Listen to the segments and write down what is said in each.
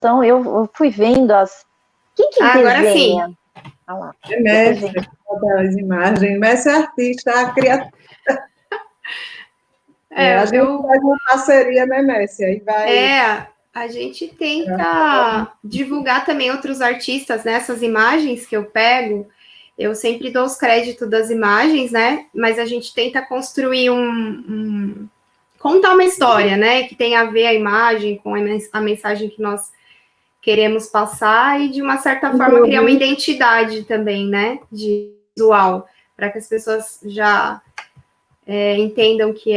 Então, eu fui vendo quem que Agora desenha? sim. Ah lá. É Mércia, as imagens. Mércia é artista, a criatura. A gente faz uma parceria, né, Mércia? E vai... A gente tenta divulgar também outros artistas, né? Essas imagens que eu pego, eu sempre dou os créditos das imagens, né? Mas a gente tenta construir contar uma história, né? Que tem a ver a imagem com a mensagem que nós queremos passar e, de uma certa forma, criar uma identidade também, né? De visual, para que as pessoas já entendam o que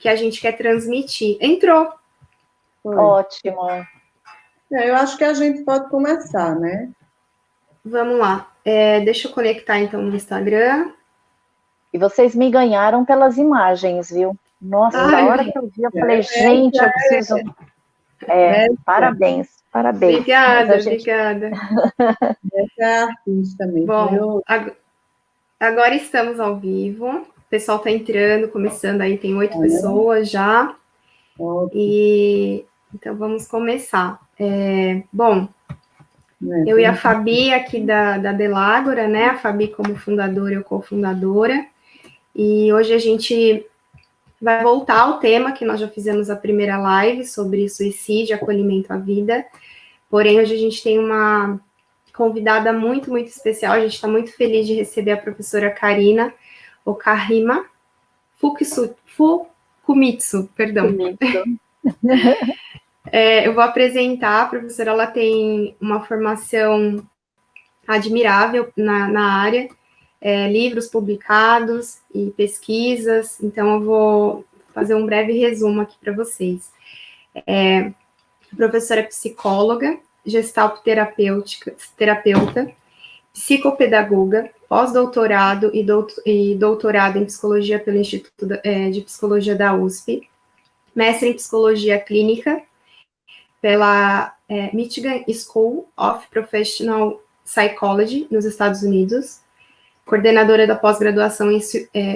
a gente quer transmitir. Entrou. Foi. Ótimo. Eu acho que a gente pode começar, né? Vamos lá. Deixa eu conectar, então, no Instagram. E vocês me ganharam pelas imagens, viu? Nossa, da hora que eu vi, eu falei, gente, eu preciso... parabéns. Obrigada, obrigada. Essa é a artista mesmo. Bom, agora estamos ao vivo. O pessoal está entrando, começando aí, tem 8 pessoas já. E então vamos começar. Eu e a Fabi aqui da Delágora, né? A Fabi como fundadora e eu cofundadora. E hoje a gente vai voltar ao tema que nós já fizemos a primeira live sobre suicídio, acolhimento à vida. Porém, hoje a gente tem uma convidada muito, muito especial. A gente está muito feliz de receber a professora Karina Okahima Fukumitsu, perdão. Eu vou apresentar. A professora, ela tem uma formação admirável na área, livros publicados e pesquisas, então eu vou fazer um breve resumo aqui para vocês. A professora é psicóloga, gestalt terapeuta, psicopedagoga, pós-doutorado e doutorado em psicologia pelo Instituto de Psicologia da USP, mestre em psicologia clínica pela Michigan School of Professional Psychology, nos Estados Unidos, coordenadora da pós-graduação em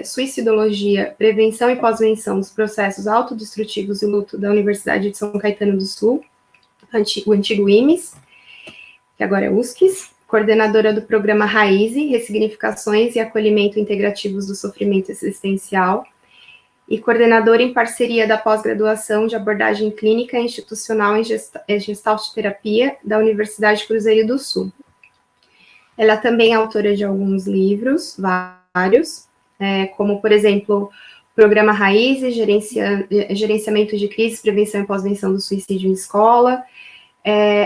suicidologia, prevenção e pós-venção dos processos autodestrutivos e luto da Universidade de São Caetano do Sul, o antigo IMES, que agora é USCIS, coordenadora do programa RAIZE, Ressignificações e Acolhimento Integrativos do Sofrimento Existencial, e coordenadora em parceria da pós-graduação de abordagem clínica e institucional em Gestalt Terapia da Universidade Cruzeiro do Sul. Ela também é autora de alguns livros, vários, como, por exemplo, Programa Raiz, Gerenciamento de Crises, Prevenção e Pós-Venção do Suicídio em Escola,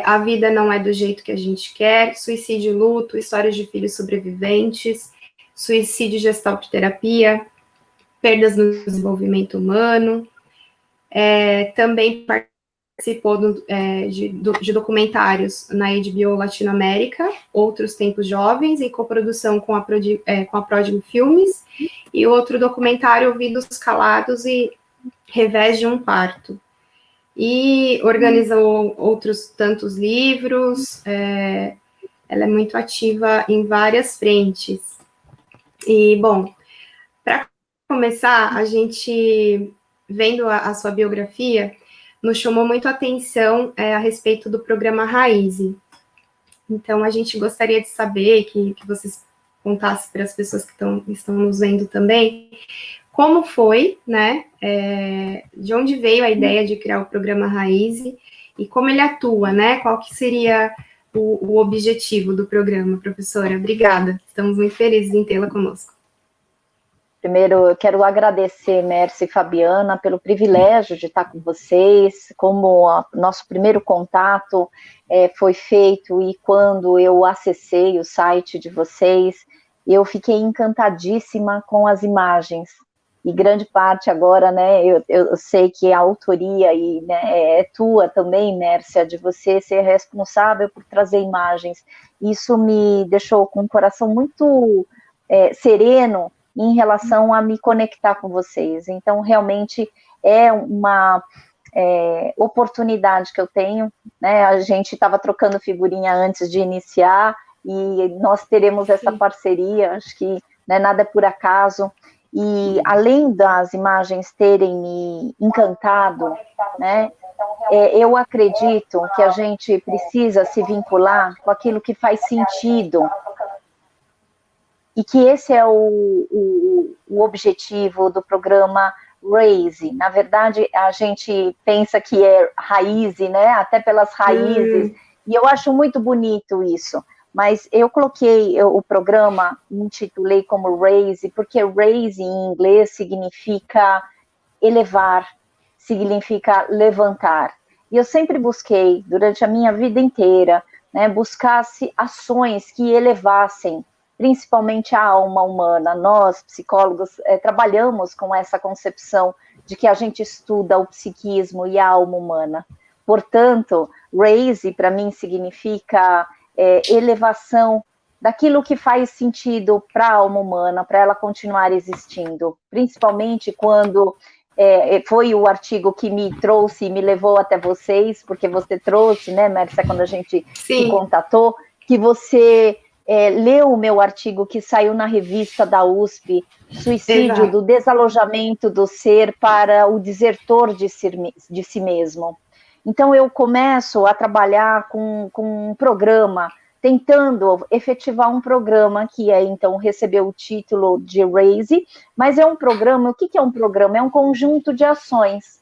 A Vida Não É do Jeito que a Gente Quer, Suicídio e Luto, Histórias de Filhos Sobreviventes, Suicídio e Gestalt Terapia, Perdas no Desenvolvimento Humano, também participou de documentários na HBO Latinoamérica, Outros Tempos Jovens, em coprodução com a Prodigy Filmes, e outro documentário, Ouvidos Calados e Revés de um Parto. E organizou outros tantos livros, ela é muito ativa em várias frentes. E, bom, para começar, a gente, vendo a sua biografia, nos chamou muito a atenção a respeito do programa Raize. Então, a gente gostaria de saber, que vocês contassem para as pessoas que estão nos vendo também, como foi, né, de onde veio a ideia de criar o programa Raize e como ele atua, né, qual que seria o objetivo do programa, professora. Obrigada, estamos muito felizes em tê-la conosco. Primeiro, eu quero agradecer, Mércia e Fabiana, pelo privilégio de estar com vocês, como nosso primeiro contato foi feito e quando eu acessei o site de vocês, eu fiquei encantadíssima com as imagens. E grande parte agora, né, eu sei que a autoria e, né, é tua também, Mércia, de você ser responsável por trazer imagens. Isso me deixou com o coração muito sereno em relação a me conectar com vocês. Então, realmente, é uma oportunidade que eu tenho, né? A gente estava trocando figurinha antes de iniciar, e nós teremos essa parceria, acho que, né, nada é por acaso, e além das imagens terem me encantado, né, eu acredito que a gente precisa se vincular com aquilo que faz sentido, e que esse é o objetivo do programa Raise. Na verdade, a gente pensa que é raiz, né? Até pelas raízes, e eu acho muito bonito isso. Mas eu coloquei o programa, intitulei como Raise, porque Raise em inglês significa elevar, significa levantar. E eu sempre busquei, durante a minha vida inteira, né, buscasse ações que elevassem principalmente a alma humana. Nós, psicólogos, trabalhamos com essa concepção de que a gente estuda o psiquismo e a alma humana. Portanto, raise, para mim, significa elevação daquilo que faz sentido para a alma humana, para ela continuar existindo, principalmente quando foi o artigo que me trouxe e me levou até vocês, porque você trouxe, né, Mércia, quando a gente se contatou, que você leu o meu artigo que saiu na revista da USP, Suicídio Exato. Do Desalojamento do Ser para o Desertor de si mesmo. Então, eu começo a trabalhar com um programa, tentando efetivar um programa que então recebeu o título de Raise, mas é um programa, o que é um programa? É um conjunto de ações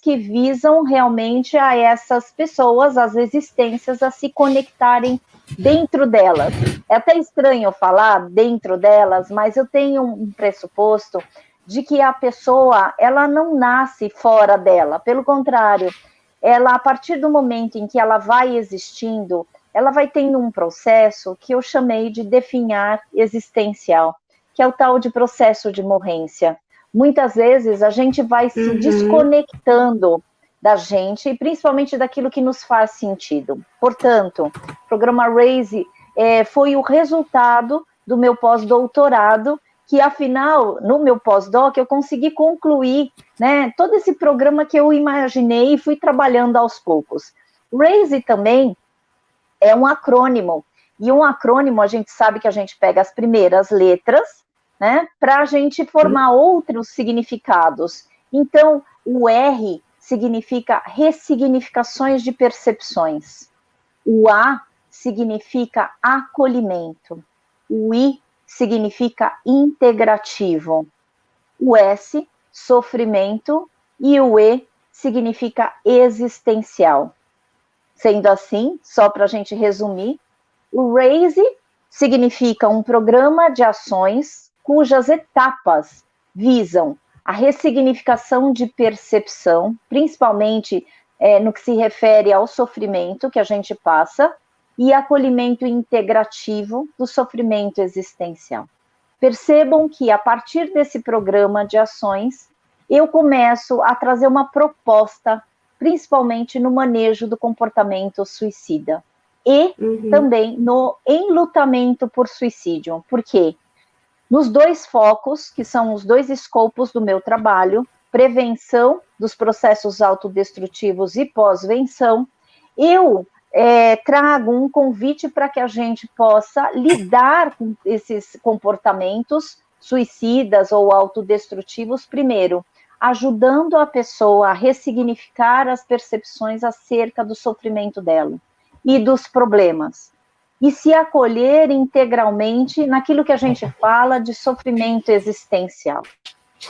que visam realmente a essas pessoas, as existências, a se conectarem dentro delas. É até estranho falar dentro delas, mas eu tenho um pressuposto de que a pessoa, ela não nasce fora dela, pelo contrário, ela, a partir do momento em que ela vai existindo, ela vai tendo um processo que eu chamei de definhar existencial, que é o tal de processo de morrência. Muitas vezes a gente vai se desconectando da gente, e principalmente daquilo que nos faz sentido. Portanto, o programa Raise foi o resultado do meu pós-doutorado, que afinal, no meu pós-doc, eu consegui concluir, né, todo esse programa que eu imaginei e fui trabalhando aos poucos. Raise também é um acrônimo, e um acrônimo a gente sabe que a gente pega as primeiras letras, né, para a gente formar outros significados. Então, o R significa ressignificações de percepções. O A significa acolhimento. O I significa integrativo. O S, sofrimento. E o E significa existencial. Sendo assim, só para a gente resumir, o Raise significa um programa de ações cujas etapas visam a ressignificação de percepção, principalmente no que se refere ao sofrimento que a gente passa, e acolhimento integrativo do sofrimento existencial. Percebam que, a partir desse programa de ações, eu começo a trazer uma proposta, principalmente no manejo do comportamento suicida, e também no enlutamento por suicídio. Por quê? Nos dois focos, que são os dois escopos do meu trabalho, prevenção dos processos autodestrutivos e pós-venção, eu trago um convite para que a gente possa lidar com esses comportamentos suicidas ou autodestrutivos, primeiro, ajudando a pessoa a ressignificar as percepções acerca do sofrimento dela e dos problemas, e se acolher integralmente naquilo que a gente fala de sofrimento existencial.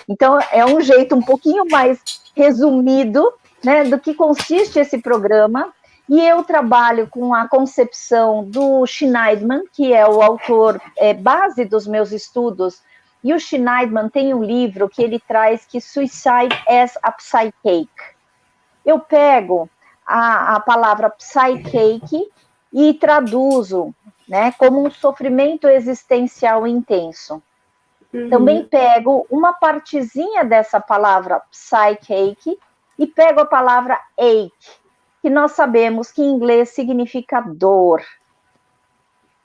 Então, é um jeito um pouquinho mais resumido, né, do que consiste esse programa, e eu trabalho com a concepção do Schneidman, que é o autor base dos meus estudos, e o Schneidman tem um livro que ele traz que Suicide as a Psychache. Eu pego a palavra psychache e traduzo, né, como um sofrimento existencial intenso. Também pego uma partezinha dessa palavra psychache e pego a palavra ache, que nós sabemos que em inglês significa dor.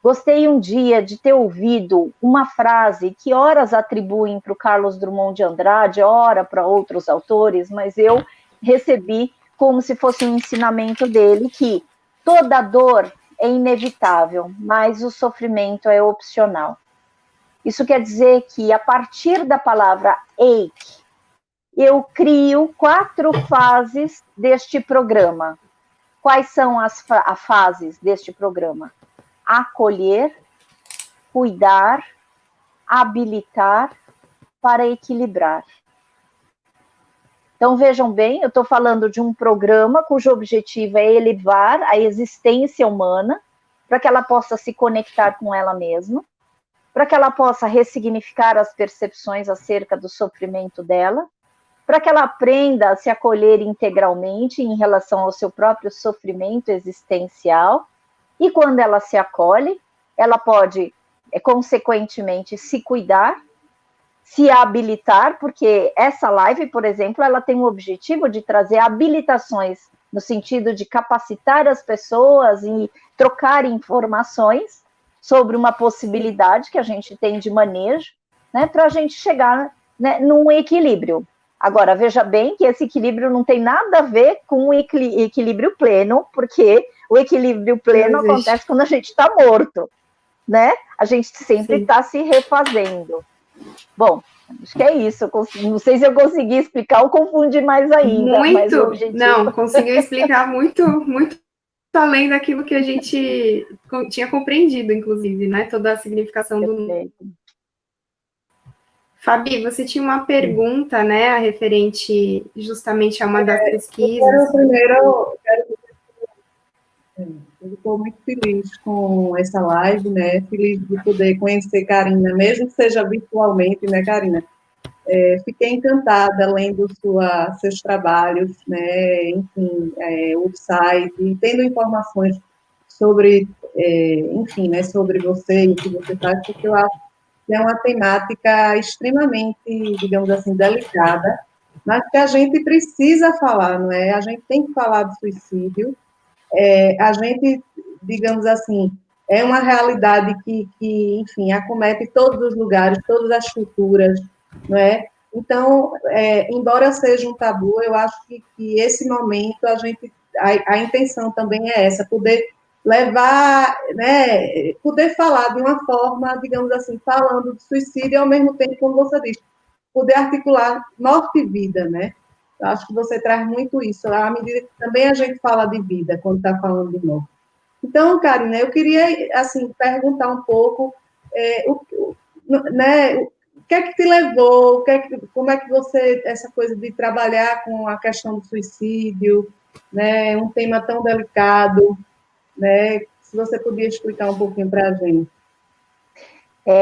Gostei um dia de ter ouvido uma frase que horas atribuem para o Carlos Drummond de Andrade, ora para outros autores, mas eu recebi como se fosse um ensinamento dele, que toda dor é inevitável, mas o sofrimento é opcional. Isso quer dizer que, a partir da palavra ache, eu crio 4 fases deste programa? Quais são as fases deste programa? Acolher, cuidar, habilitar para equilibrar. Então, vejam bem, eu estou falando de um programa cujo objetivo é elevar a existência humana para que ela possa se conectar com ela mesma, para que ela possa ressignificar as percepções acerca do sofrimento dela, para que ela aprenda a se acolher integralmente em relação ao seu próprio sofrimento existencial, e quando ela se acolhe, ela pode, consequentemente, se cuidar, se habilitar, porque essa live, por exemplo, ela tem o objetivo de trazer habilitações, no sentido de capacitar as pessoas e trocar informações sobre uma possibilidade que a gente tem de manejo, né, para a gente chegar, né, num equilíbrio. Agora, veja bem que esse equilíbrio não tem nada a ver com o equilíbrio pleno, porque o equilíbrio pleno acontece quando a gente está morto, né? A gente sempre está se refazendo. Bom, acho que é isso. Não sei se eu consegui explicar ou confundi mais ainda. Muito! Mas o objetivo... Não, conseguiu explicar muito, muito além daquilo que a gente tinha compreendido, inclusive, né? Toda a significação do nome. Fabi, você tinha uma pergunta, né, referente justamente a uma das pesquisas. Eu estou muito feliz com essa live, né? Feliz de poder conhecer Karina, mesmo que seja virtualmente, né, Karina? Fiquei encantada lendo seus trabalhos, né? Enfim, o site, tendo informações sobre, enfim, né, sobre você e o que você faz, porque eu acho que é uma temática extremamente, digamos assim, delicada, mas que a gente precisa falar, não é? A gente tem que falar do suicídio. A gente, digamos assim, é uma realidade que, enfim, acomete todos os lugares, todas as culturas, não é? Então, embora seja um tabu, eu acho que esse momento a intenção também é essa, poder levar, né, poder falar de uma forma, digamos assim, falando de suicídio e ao mesmo tempo, como você diz, poder articular morte e vida, né? Eu acho que você traz muito isso, à medida que também a gente fala de vida, quando está falando de morte. Então, Karina, eu queria, assim, perguntar um pouco, né, o que é que te levou, como é que você, essa coisa de trabalhar com a questão do suicídio, né, um tema tão delicado, né, se você podia explicar um pouquinho para a gente.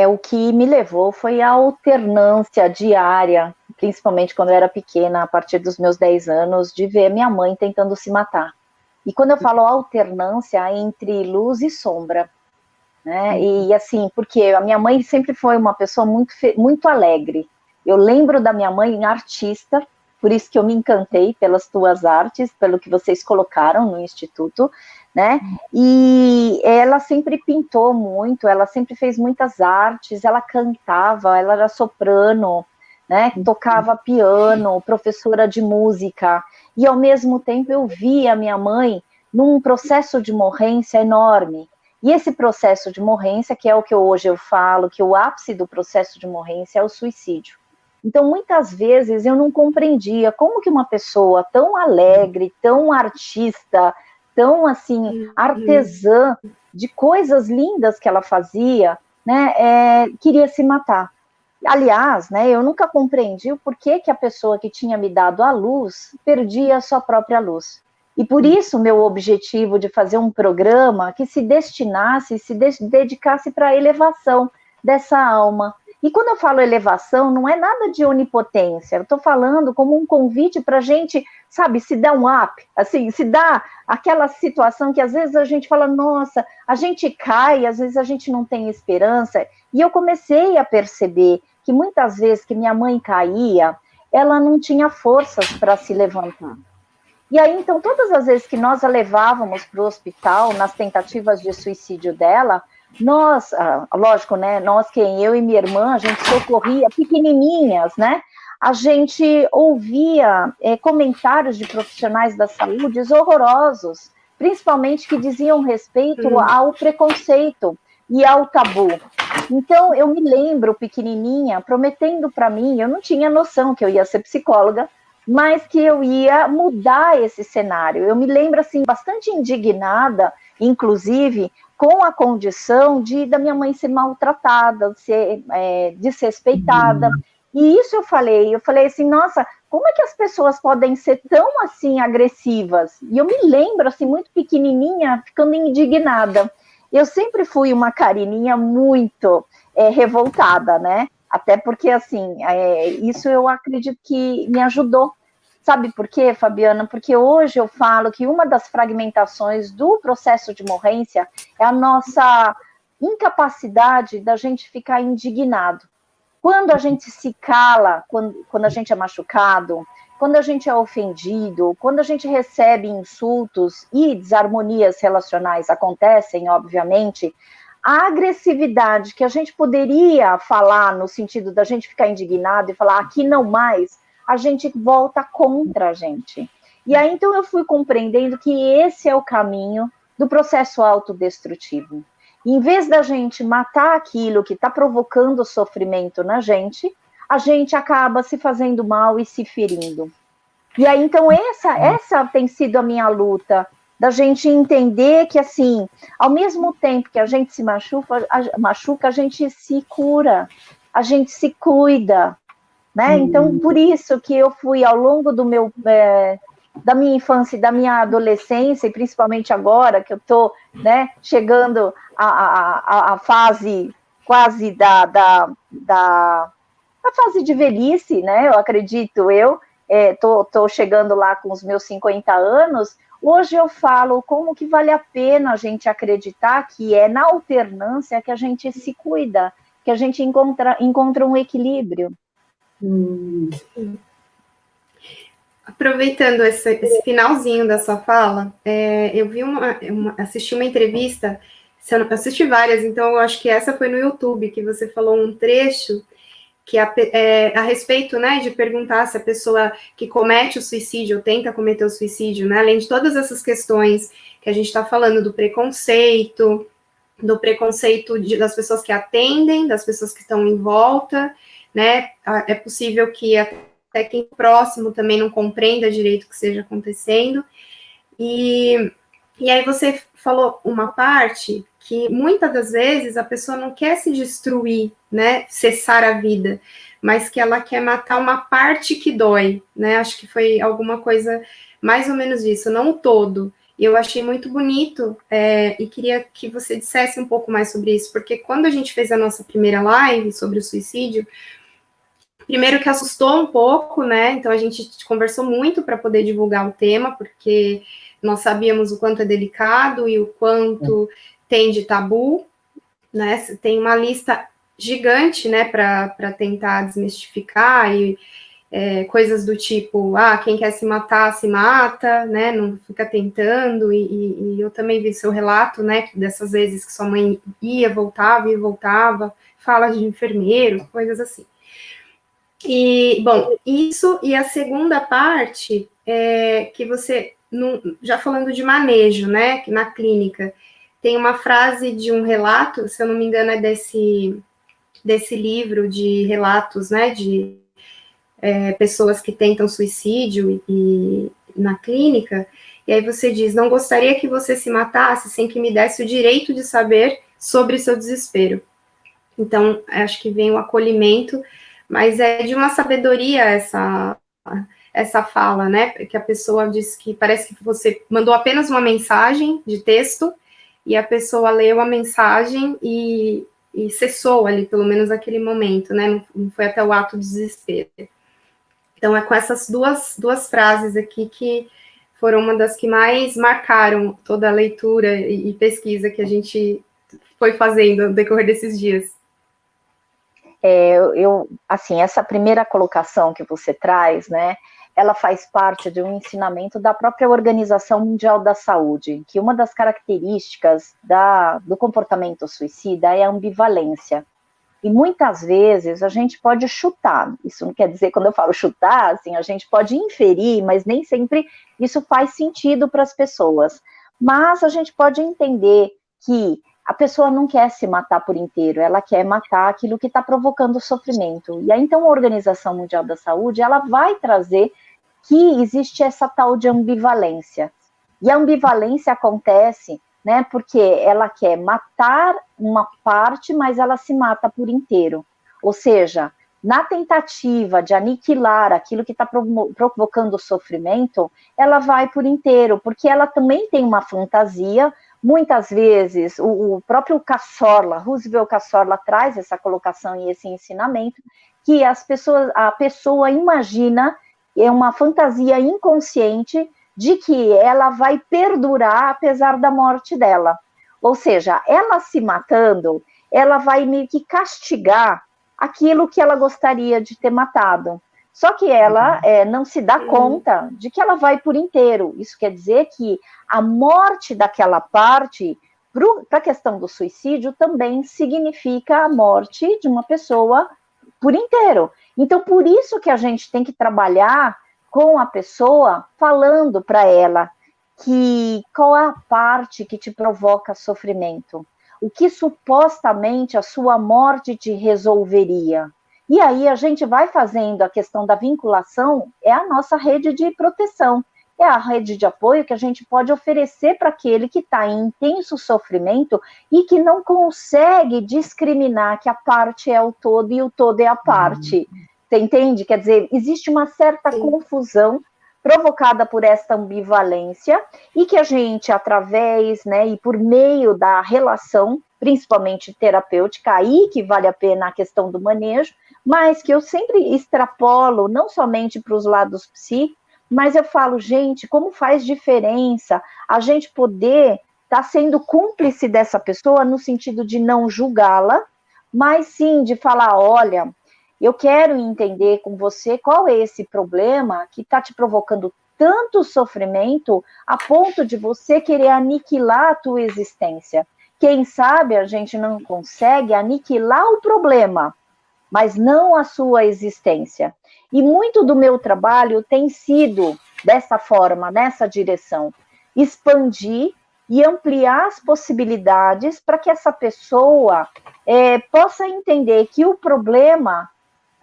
O que me levou foi a alternância diária, principalmente quando eu era pequena, a partir dos meus 10 anos, de ver minha mãe tentando se matar. E quando eu falo alternância, entre luz e sombra, né? E assim, porque a minha mãe sempre foi uma pessoa muito alegre. Eu lembro da minha mãe artista, por isso que eu me encantei pelas tuas artes, pelo que vocês colocaram no Instituto, né? E ela sempre pintou muito, ela sempre fez muitas artes, ela cantava, ela era soprano, né? Tocava piano, professora de música, e ao mesmo tempo eu via a minha mãe num processo de morrência enorme. E esse processo de morrência, que é o que hoje eu falo, que o ápice do processo de morrência é o suicídio. Então, muitas vezes eu não compreendia como que uma pessoa tão alegre, tão artista, tão assim, artesã de coisas lindas que ela fazia, né, queria se matar. Aliás, né, eu nunca compreendi o porquê que a pessoa que tinha me dado a luz perdia a sua própria luz. E por isso o meu objetivo de fazer um programa que se destinasse, se dedicasse para a elevação dessa alma. E quando eu falo elevação, não é nada de onipotência, eu estou falando como um convite para a gente, sabe, se dar um up, assim, se dar aquela situação que às vezes a gente fala, nossa, a gente cai, às vezes a gente não tem esperança, e eu comecei a perceber que muitas vezes que minha mãe caía, ela não tinha forças para se levantar. E aí, então, todas as vezes que nós a levávamos para o hospital, nas tentativas de suicídio dela, nós, lógico, né, eu e minha irmã, a gente socorria pequenininhas, né, a gente ouvia comentários de profissionais da saúde horrorosos, principalmente que diziam respeito ao preconceito e ao tabu. Então, eu me lembro, pequenininha, prometendo para mim, eu não tinha noção que eu ia ser psicóloga, mas que eu ia mudar esse cenário. Eu me lembro, assim, bastante indignada, inclusive, com a condição da minha mãe ser maltratada, de ser desrespeitada. E isso eu falei assim, nossa, como é que as pessoas podem ser tão, assim, agressivas? E eu me lembro, assim, muito pequenininha, ficando indignada. Eu sempre fui uma Carininha muito revoltada, né? Até porque, assim, isso eu acredito que me ajudou. Sabe por quê, Fabiana? Porque hoje eu falo que uma das fragmentações do processo de morrência é a nossa incapacidade da gente ficar indignado. Quando a gente se cala, quando a gente é machucado, quando a gente é ofendido, quando a gente recebe insultos e desarmonias relacionais acontecem, obviamente, a agressividade que a gente poderia falar no sentido da gente ficar indignado e falar aqui não mais, a gente volta contra a gente. E aí, então, eu fui compreendendo que esse é o caminho do processo autodestrutivo. Em vez da gente matar aquilo que está provocando sofrimento na gente, a gente acaba se fazendo mal e se ferindo. E aí, então, essa tem sido a minha luta, da gente entender que, assim, ao mesmo tempo que a gente se machuca, a gente se cura, a gente se cuida, né? Então, por isso que eu fui, ao longo da minha infância e da minha adolescência, e principalmente agora, que eu estou, né, chegando à fase quase da fase de velhice, né? Eu acredito, estou chegando lá com os meus 50 anos, hoje eu falo como que vale a pena a gente acreditar que é na alternância que a gente se cuida, que a gente encontra um equilíbrio. Aproveitando esse finalzinho da sua fala, eu vi assisti uma entrevista, eu assisti várias, então eu acho que essa foi no YouTube, que você falou um trecho que a respeito, né, de perguntar se a pessoa que comete o suicídio ou tenta cometer o suicídio, né, além de todas essas questões que a gente está falando do preconceito das pessoas que atendem, das pessoas que estão em volta, né, é possível que até quem próximo também não compreenda direito o que esteja acontecendo, e aí você falou uma parte que muitas das vezes a pessoa não quer se destruir, né, cessar a vida, mas que ela quer matar uma parte que dói, né, acho que foi alguma coisa mais ou menos disso, não o todo. E eu achei muito bonito, e queria que você dissesse um pouco mais sobre isso, porque quando a gente fez a nossa primeira live sobre o suicídio, primeiro que assustou um pouco, né, então a gente conversou muito para poder divulgar o tema, porque nós sabíamos o quanto é delicado e o quanto tem de tabu, né, tem uma lista gigante, né, para tentar desmistificar e coisas do tipo, quem quer se matar, se mata, né, não fica tentando, e eu também vi seu relato, né, dessas vezes que sua mãe ia, voltava, fala de enfermeiro, coisas assim. E, bom, isso, e a segunda parte, que você, já falando de manejo, né, que na clínica, tem uma frase de um relato, se eu não me engano é desse livro de relatos, né, de pessoas que tentam suicídio e na clínica, e aí você diz, não gostaria que você se matasse sem que me desse o direito de saber sobre seu desespero. Então, acho que vem o acolhimento, mas é de uma sabedoria essa fala, né, que a pessoa diz que parece que você mandou apenas uma mensagem de texto, e a pessoa leu a mensagem e cessou ali, pelo menos naquele momento, né, não foi até o ato de desespero. Então, é com essas duas frases aqui que foram uma das que mais marcaram toda a leitura e pesquisa que a gente foi fazendo no decorrer desses dias. Assim, essa primeira colocação que você traz, né, ela faz parte de um ensinamento da própria Organização Mundial da Saúde, que uma das características do comportamento suicida é a ambivalência. E muitas vezes a gente pode chutar, isso não quer dizer, quando eu falo chutar, assim, a gente pode inferir, mas nem sempre isso faz sentido para as pessoas. Mas a gente pode entender que a pessoa não quer se matar por inteiro, ela quer matar aquilo que está provocando sofrimento. E aí, então, a Organização Mundial da Saúde, ela vai trazer que existe essa tal de ambivalência. E a ambivalência acontece, né, porque ela quer matar uma parte, mas ela se mata por inteiro. Ou seja, na tentativa de aniquilar aquilo que está provocando sofrimento, ela vai por inteiro, porque ela também tem uma fantasia. Muitas vezes, o próprio Cassorla, Roosevelt Cassorla, traz essa colocação e esse ensinamento, que a pessoa imagina, é uma fantasia inconsciente, de que ela vai perdurar apesar da morte dela. Ou seja, ela se matando, ela vai meio que castigar aquilo que ela gostaria de ter matado. Só que ela não se dá conta de que ela vai por inteiro. Isso quer dizer que a morte daquela parte, para a questão do suicídio, também significa a morte de uma pessoa por inteiro. Então, por isso que a gente tem que trabalhar com a pessoa, falando para ela que qual é a parte que te provoca sofrimento, o que supostamente a sua morte te resolveria. E aí a gente vai fazendo a questão da vinculação, é a nossa rede de proteção, é a rede de apoio que a gente pode oferecer para aquele que está em intenso sofrimento e que não consegue discriminar que a parte é o todo e o todo é a parte. Você entende? Quer dizer, existe uma certa confusão provocada por esta ambivalência e que a gente, através, né, e por meio da relação, principalmente terapêutica, aí que vale a pena a questão do manejo, mas que eu sempre extrapolo, não somente para os lados psíquicos, mas eu falo, gente, como faz diferença a gente poder estar sendo cúmplice dessa pessoa no sentido de não julgá-la, mas sim de falar, olha, eu quero entender com você qual é esse problema que está te provocando tanto sofrimento a ponto de você querer aniquilar a tua existência. Quem sabe a gente não consegue aniquilar o problema, mas não a sua existência. E muito do meu trabalho tem sido dessa forma, nessa direção, expandir e ampliar as possibilidades para que essa pessoa possa entender que o problema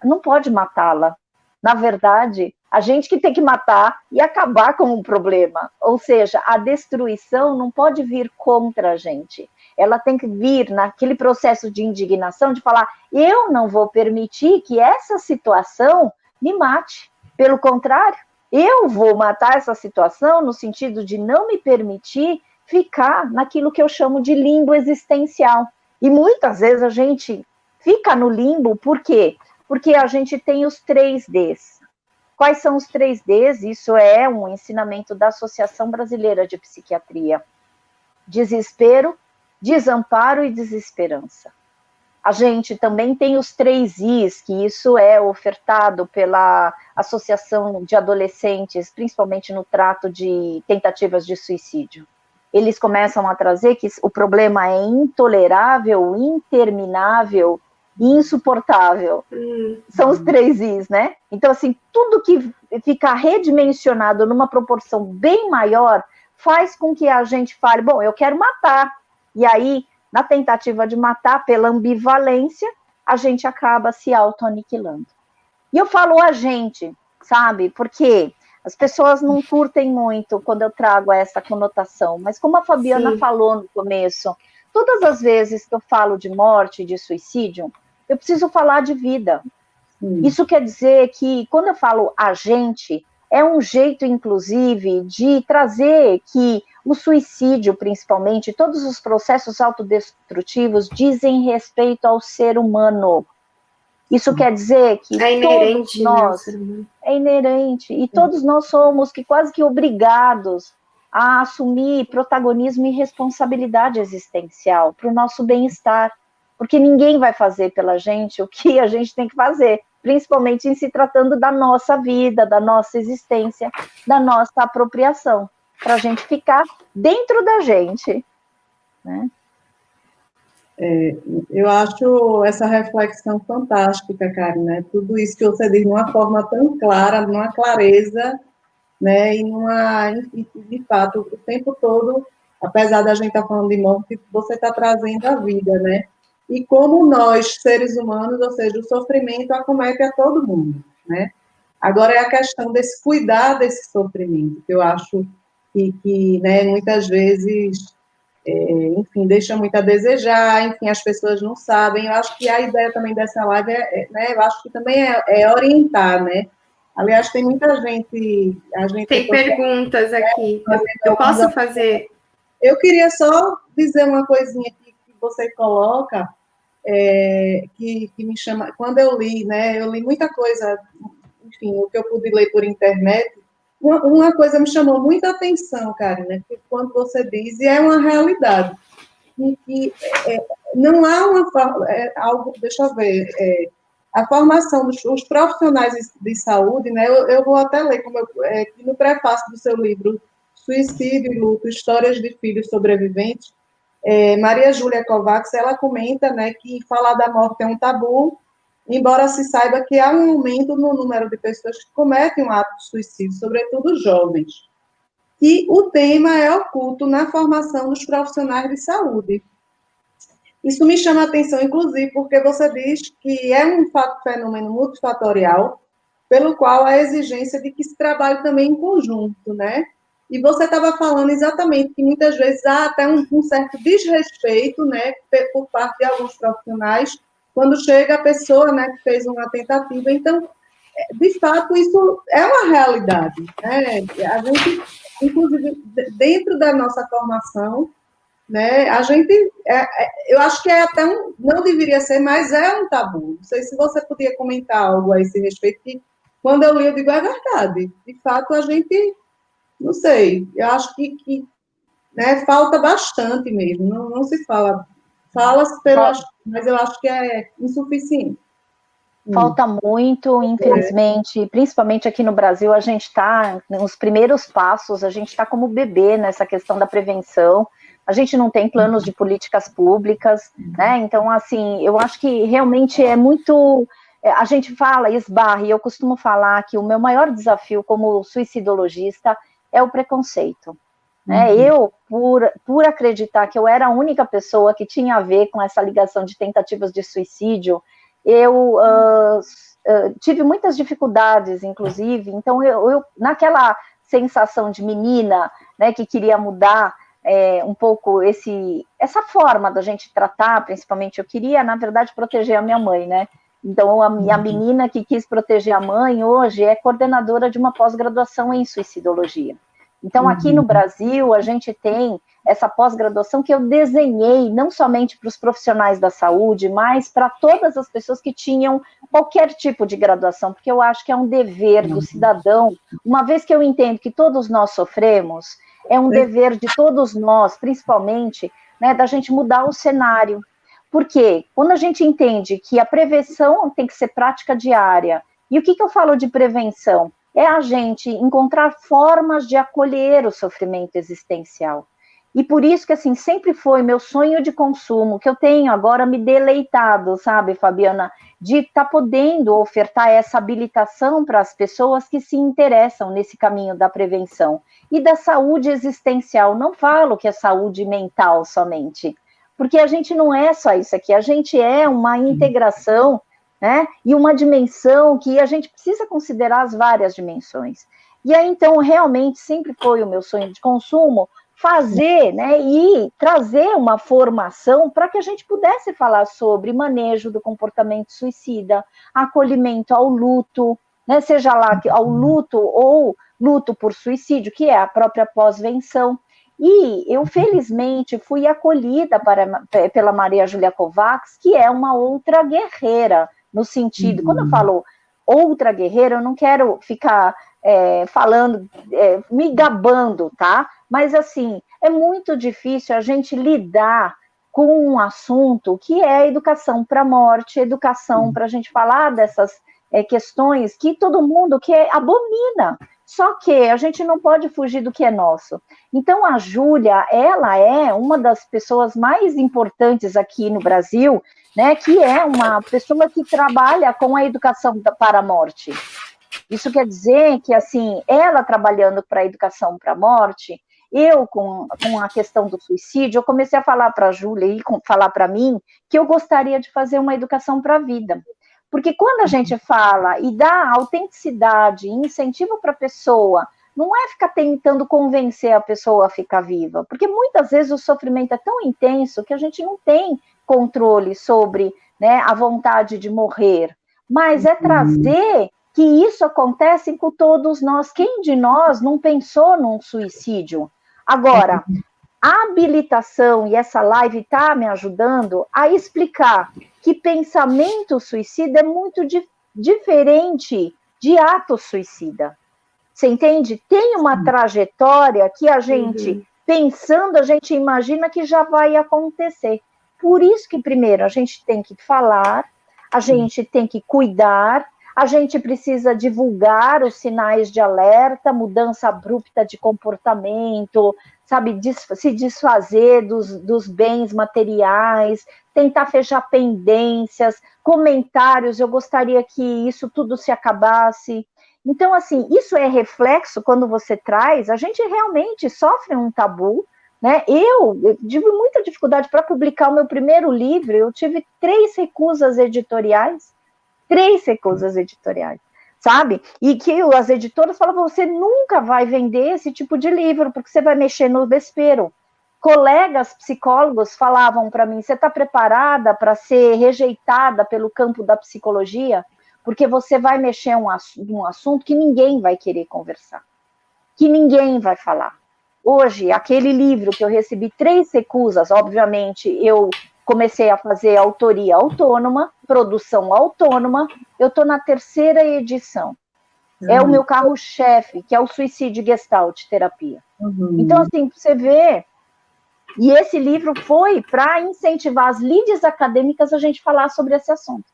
não pode matá-la. Na verdade, a gente que tem que matar e acabar com o problema. Ou seja, a destruição não pode vir contra a gente. Ela tem que vir naquele processo de indignação, de falar, eu não vou permitir que essa situação me mate. Pelo contrário, eu vou matar essa situação no sentido de não me permitir ficar naquilo que eu chamo de limbo existencial. E muitas vezes a gente fica no limbo, por quê? Porque a gente tem os 3Ds. Quais são os 3Ds? Isso é um ensinamento da Associação Brasileira de Psiquiatria. Desespero, desamparo e desesperança. A gente também tem os 3Is, que isso é ofertado pela Associação de Adolescentes, principalmente no trato de tentativas de suicídio. Eles começam a trazer que o problema é intolerável, interminável, insuportável. São os 3Is, né? Então, assim, tudo que fica redimensionado numa proporção bem maior faz com que a gente fale, bom, eu quero matar. E aí, na tentativa de matar, pela ambivalência, a gente acaba se auto-aniquilando. E eu falo a gente, sabe? Porque as pessoas não curtem muito quando eu trago essa conotação, mas como a Fabiana falou no começo, todas as vezes que eu falo de morte, de suicídio, eu preciso falar de vida. Isso quer dizer que, quando eu falo a gente, é um jeito, inclusive, de trazer que o suicídio, principalmente, todos os processos autodestrutivos dizem respeito ao ser humano. Isso quer dizer que todos nós... É inerente. E todos nós somos quase que obrigados a assumir protagonismo e responsabilidade existencial para o nosso bem-estar. Porque ninguém vai fazer pela gente o que a gente tem que fazer, principalmente em se tratando da nossa vida, da nossa existência, da nossa apropriação, para a gente ficar dentro da gente, né? Eu acho essa reflexão fantástica, Karen, né? Tudo isso que você diz de uma forma tão clara, numa clareza, né? E de fato, o tempo todo, apesar da gente estar falando de morte, você está trazendo a vida, né? E como nós, seres humanos, ou seja, o sofrimento acomete a todo mundo, né? Agora é a questão desse cuidar desse sofrimento, que eu acho que né, muitas vezes, enfim, deixa muito a desejar, enfim, as pessoas não sabem. Eu acho que a ideia também dessa live né, eu acho que também é orientar, né? Aliás, tem muita gente... Tem perguntas aqui. Eu alguns... posso fazer? Eu queria só dizer uma coisinha aqui que você coloca, que me chama... Quando eu li, né, eu li muita coisa, enfim, o que eu pude ler por internet, uma coisa me chamou muita atenção, Karina, que quando você diz, e é uma realidade, que não há algo, deixa eu ver, a formação dos profissionais de saúde, né, eu vou até ler, no prefácio do seu livro, Suicídio e Luto, Histórias de Filhos Sobreviventes, Maria Júlia Kovacs, ela comenta, né, que falar da morte é um tabu, embora se saiba que há um aumento no número de pessoas que cometem um ato de suicídio, sobretudo jovens. E o tema é oculto na formação dos profissionais de saúde. Isso me chama a atenção, inclusive, porque você diz que é um fenômeno multifatorial, pelo qual há a exigência de que se trabalhe também em conjunto, né? E você estava falando exatamente que muitas vezes há até um certo desrespeito, né, por parte de alguns profissionais, quando chega a pessoa, né, que fez uma tentativa. Então, de fato, isso é uma realidade, né? A gente, inclusive, dentro da nossa formação, né, a gente, eu acho que até não deveria ser, mas é um tabu. Não sei se você podia comentar algo a esse respeito, que quando eu li, eu digo, é verdade. De fato, a gente, não sei, eu acho que né, falta bastante mesmo, não se fala. Fala-se, mas eu acho que é insuficiente. Falta muito, infelizmente, principalmente aqui no Brasil, a gente está nos primeiros passos, a gente está como bebê nessa questão da prevenção, a gente não tem planos de políticas públicas, né? Então, assim, eu acho que realmente é muito... A gente fala, esbarra, e eu costumo falar que o meu maior desafio como suicidologista é o preconceito. Eu, por acreditar que eu era a única pessoa que tinha a ver com essa ligação de tentativas de suicídio, eu tive muitas dificuldades, inclusive, então eu naquela sensação de menina, né, que queria mudar um pouco essa forma da gente tratar, principalmente, eu queria, na verdade, proteger a minha mãe, né, então a menina que quis proteger a mãe, hoje é coordenadora de uma pós-graduação em suicidologia. Então, aqui no Brasil, a gente tem essa pós-graduação que eu desenhei, não somente para os profissionais da saúde, mas para todas as pessoas que tinham qualquer tipo de graduação, porque eu acho que é um dever do cidadão, uma vez que eu entendo que todos nós sofremos, é um dever de todos nós, principalmente, né, da gente mudar o cenário. Porque quando a gente entende que a prevenção tem que ser prática diária, e o que eu falo de prevenção? É a gente encontrar formas de acolher o sofrimento existencial. E por isso que, assim, sempre foi meu sonho de consumo, que eu tenho agora me deleitado, sabe, Fabiana, de estar podendo ofertar essa habilitação para as pessoas que se interessam nesse caminho da prevenção. E da saúde existencial, não falo que é saúde mental somente, porque a gente não é só isso aqui, a gente é uma integração, né, e uma dimensão que a gente precisa considerar as várias dimensões. E aí, então, realmente, sempre foi o meu sonho de consumo fazer, né, e trazer uma formação para que a gente pudesse falar sobre manejo do comportamento suicida, acolhimento ao luto, né, seja lá ao luto ou luto por suicídio, que é a própria pós-venção. E eu, felizmente, fui acolhida pela Maria Júlia Kovacs, que é uma outra guerreira, no sentido, quando eu falo outra guerreira, eu não quero ficar falando, me gabando, tá? Mas, assim, é muito difícil a gente lidar com um assunto que é educação para a morte, educação para a gente falar dessas questões que todo mundo abomina. Só que a gente não pode fugir do que é nosso. Então, a Júlia, ela é uma das pessoas mais importantes aqui no Brasil, né, que é uma pessoa que trabalha com a educação para a morte. Isso quer dizer que, assim, ela trabalhando para a educação para a morte, eu, com a questão do suicídio, eu comecei a falar para a Júlia e falar para mim que eu gostaria de fazer uma educação para a vida. Porque quando a gente fala e dá autenticidade, incentivo para a pessoa, não é ficar tentando convencer a pessoa a ficar viva, porque muitas vezes o sofrimento é tão intenso que a gente não tem controle sobre, né, a vontade de morrer, mas é trazer que isso acontece com todos nós. Quem de nós não pensou num suicídio? Agora, a habilitação e essa live está me ajudando a explicar que pensamento suicida é muito diferente de ato suicida. Você entende? Tem uma trajetória que a gente, pensando, a gente imagina que já vai acontecer. Por isso que, primeiro, a gente tem que falar, a gente tem que cuidar, a gente precisa divulgar os sinais de alerta, mudança abrupta de comportamento, sabe, se desfazer dos bens materiais, tentar fechar pendências, comentários, eu gostaria que isso tudo se acabasse. Então, assim, isso é reflexo quando você traz, a gente realmente sofre um tabu, né? Eu tive muita dificuldade para publicar o meu primeiro livro, eu tive 3 recusas editoriais, sabe? E que as editoras falavam, você nunca vai vender esse tipo de livro, porque você vai mexer no vespeiro. Colegas psicólogos falavam para mim, você está preparada para ser rejeitada pelo campo da psicologia? Porque você vai mexer num assunto que ninguém vai querer conversar, que ninguém vai falar. Hoje, aquele livro que eu recebi 3 recusas, obviamente, eu comecei a fazer autoria autônoma, produção autônoma, eu estou na 3ª edição. É o meu carro-chefe, que é o Suicídio Gestalt Terapia. Então, assim, você vê, e esse livro foi para incentivar as líderes acadêmicas a gente falar sobre esse assunto.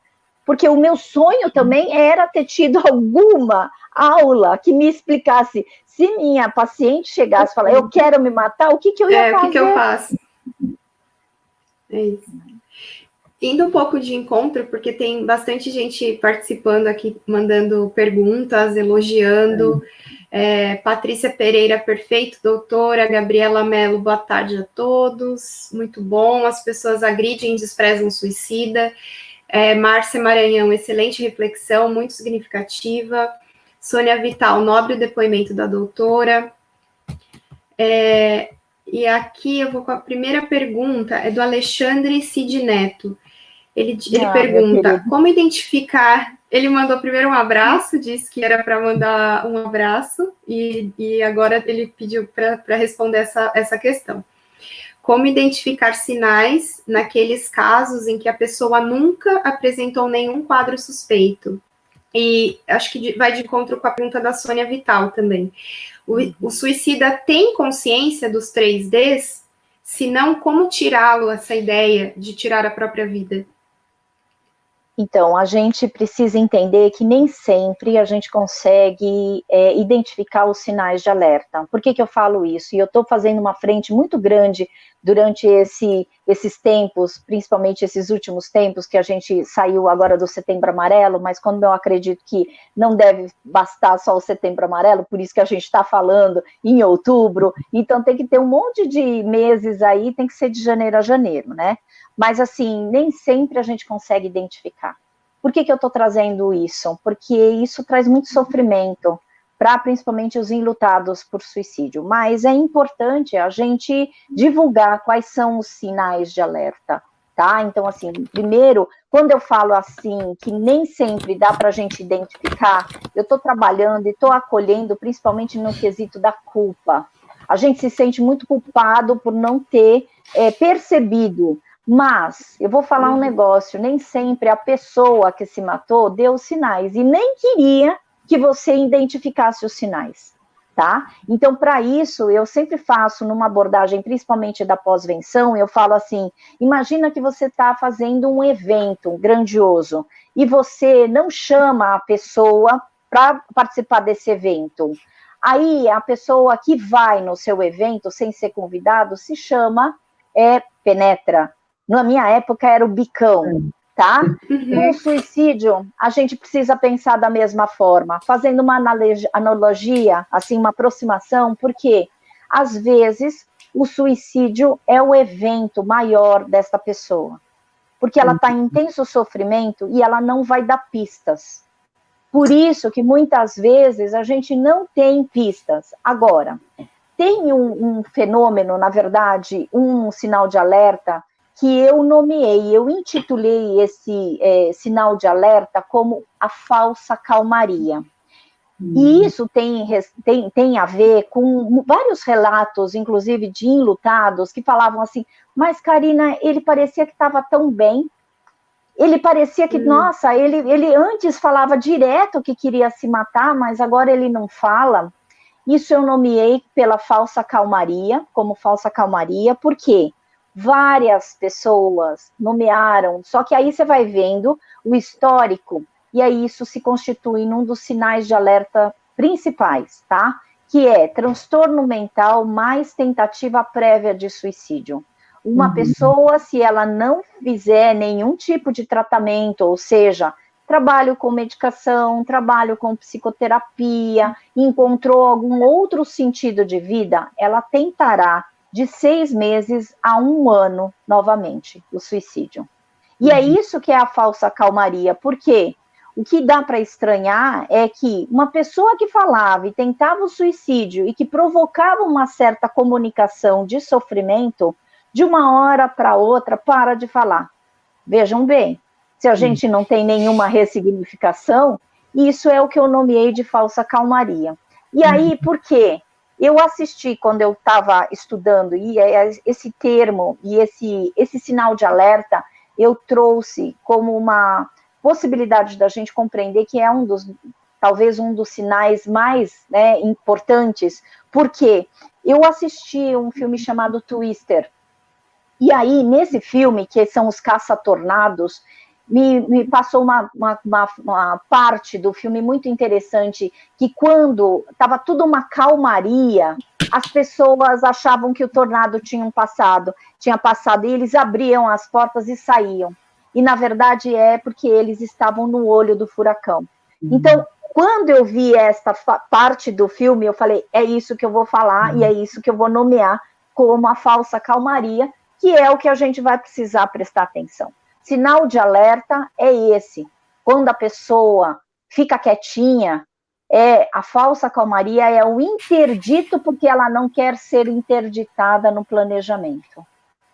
Porque o meu sonho também era ter tido alguma aula que me explicasse, se minha paciente chegasse e falar, eu quero me matar, o que eu ia fazer? O que eu faço? É isso. Indo um pouco de encontro, porque tem bastante gente participando aqui, mandando perguntas, elogiando. Patrícia Pereira, perfeito, doutora. Gabriela Mello, boa tarde a todos. Muito bom. As pessoas agridem e desprezam o suicida. Márcia Maranhão, excelente reflexão, muito significativa. Sônia Vital, nobre o depoimento da doutora. E aqui eu vou com a primeira pergunta, é do Alexandre Cid Neto. Ele pergunta, como identificar... Ele mandou primeiro um abraço, disse que era para mandar um abraço, e agora ele pediu para responder essa questão. Como identificar sinais naqueles casos em que a pessoa nunca apresentou nenhum quadro suspeito? E acho que vai de encontro com a pergunta da Sônia Vital também. O suicida tem consciência dos 3Ds? Se não, como tirá-lo essa ideia de tirar a própria vida? Então, a gente precisa entender que nem sempre a gente consegue identificar os sinais de alerta. Por que eu falo isso? E eu estou fazendo uma frente muito grande durante esses tempos, principalmente esses últimos tempos, que a gente saiu agora do Setembro Amarelo, mas quando eu acredito que não deve bastar só o Setembro Amarelo, por isso que a gente está falando em outubro, então tem que ter um monte de meses aí, tem que ser de janeiro a janeiro, né? Mas, assim, nem sempre a gente consegue identificar. Por que eu estou trazendo isso? Porque isso traz muito sofrimento para, principalmente, os enlutados por suicídio. Mas é importante a gente divulgar quais são os sinais de alerta, tá? Então, assim, primeiro, quando eu falo assim, que nem sempre dá para a gente identificar, eu estou trabalhando e estou acolhendo, principalmente no quesito da culpa. A gente se sente muito culpado por não ter percebido. Mas, eu vou falar um negócio, nem sempre a pessoa que se matou deu sinais, e nem queria que você identificasse os sinais, tá? Então, para isso, eu sempre faço numa abordagem, principalmente da pós-venção, eu falo assim, imagina que você está fazendo um evento grandioso, e você não chama a pessoa para participar desse evento. Aí, a pessoa que vai no seu evento, sem ser convidado, se chama, penetra. Na minha época era o bicão, tá? Com o suicídio, a gente precisa pensar da mesma forma, fazendo uma analogia, assim, uma aproximação, porque, às vezes, o suicídio é o evento maior desta pessoa. porque ela está em intenso sofrimento e ela não vai dar pistas. Por isso que muitas vezes a gente não tem pistas. Agora, tem um fenômeno, na verdade, um sinal de alerta que eu nomeei, eu intitulei esse sinal de alerta como a falsa calmaria. E isso tem a ver com vários relatos, inclusive de enlutados, que falavam assim, mas Karina, ele parecia que estava tão bem, ele parecia que, nossa, ele antes falava direto que queria se matar, mas agora ele não fala. Isso eu nomeei pela falsa calmaria, como falsa calmaria, porque várias pessoas nomearam, só que aí você vai vendo o histórico, e aí isso se constitui num dos sinais de alerta principais, tá? Que é transtorno mental mais tentativa prévia de suicídio. Uma pessoa, se ela não fizer nenhum tipo de tratamento, ou seja, trabalho com medicação, trabalho com psicoterapia, encontrou algum outro sentido de vida, ela tentará de 6 meses a 1 ano novamente o suicídio. E é isso que é a falsa calmaria, porque o que dá para estranhar é que uma pessoa que falava e tentava o suicídio e que provocava uma certa comunicação de sofrimento, de uma hora para outra para de falar. Vejam bem, se a gente não tem nenhuma ressignificação, isso é o que eu nomeei de falsa calmaria. E aí, por quê? Eu assisti, quando eu estava estudando, e esse termo e esse sinal de alerta, eu trouxe como uma possibilidade da gente compreender que é talvez um dos sinais mais, né, importantes, porque eu assisti um filme chamado Twister, e aí, nesse filme, que são os caça-tornados, me passou uma parte do filme muito interessante, que quando estava tudo uma calmaria, as pessoas achavam que o tornado tinha passado, e eles abriam as portas e saíam. E, na verdade, é porque eles estavam no olho do furacão. Então, quando eu vi esta parte do filme, eu falei, é isso que eu vou falar e é isso que eu vou nomear como a falsa calmaria, que é o que a gente vai precisar prestar atenção. Sinal de alerta é esse. Quando a pessoa fica quietinha, a falsa calmaria é o interdito porque ela não quer ser interditada no planejamento.